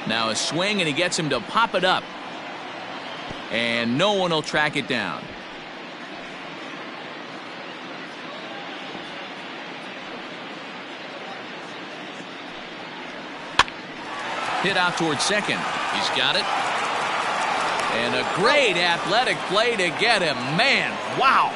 Now a swing, and he gets him to pop it up. And no one will track it down. Hit out towards second. He's got it. And a great athletic play to get him. Man, wow.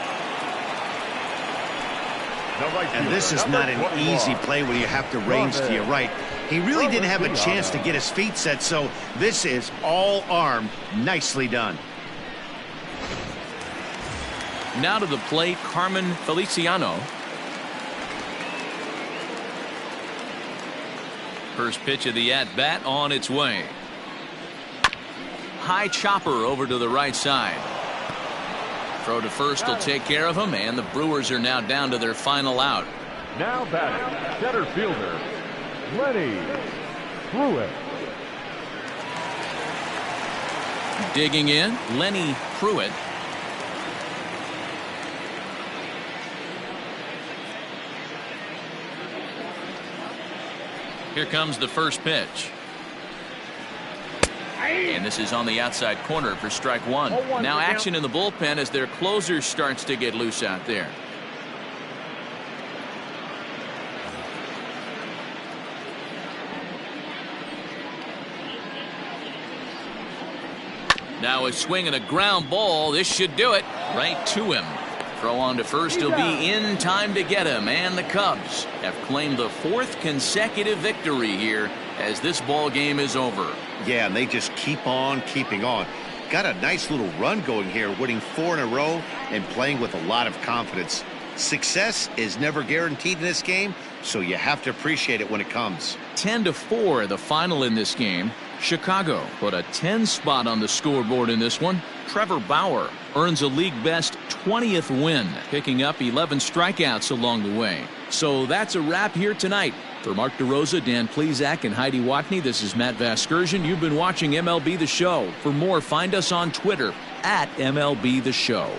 And this is not an easy play when you have to range to your right. He really didn't have a chance to get his feet set, so this is all arm. Nicely done. Now to the plate, Carmen Feliciano. First pitch of the at-bat on its way. High chopper over to the right side. Throw to first will take care of him, and the Brewers are now down to their final out. Now batting, center fielder, Lenny Pruitt. Digging in, Lenny Pruitt. Here comes the first pitch. And this is on the outside corner for strike one. Now action in the bullpen as their closer starts to get loose out there. Now a swing and a ground ball. This should do it. Right to him. Throw on to first. He'll be in time to get him. And the Cubs have claimed the 4th consecutive victory here as this ball game is over. Yeah, and they just keep on keeping on. Got a nice little run going here, winning 4 in a row and playing with a lot of confidence. Success is never guaranteed in this game, so you have to appreciate it when it comes. 10-4 the final in this game. Chicago put a 10 spot on the scoreboard in this one. Trevor Bauer earns a league best 20th win, picking up 11 strikeouts along the way. So that's a wrap here tonight. For Mark DeRosa, Dan Plesac, and Heidi Watney, this is Matt Vasgersian. You've been watching MLB The Show. For more, find us on Twitter @MLB The Show.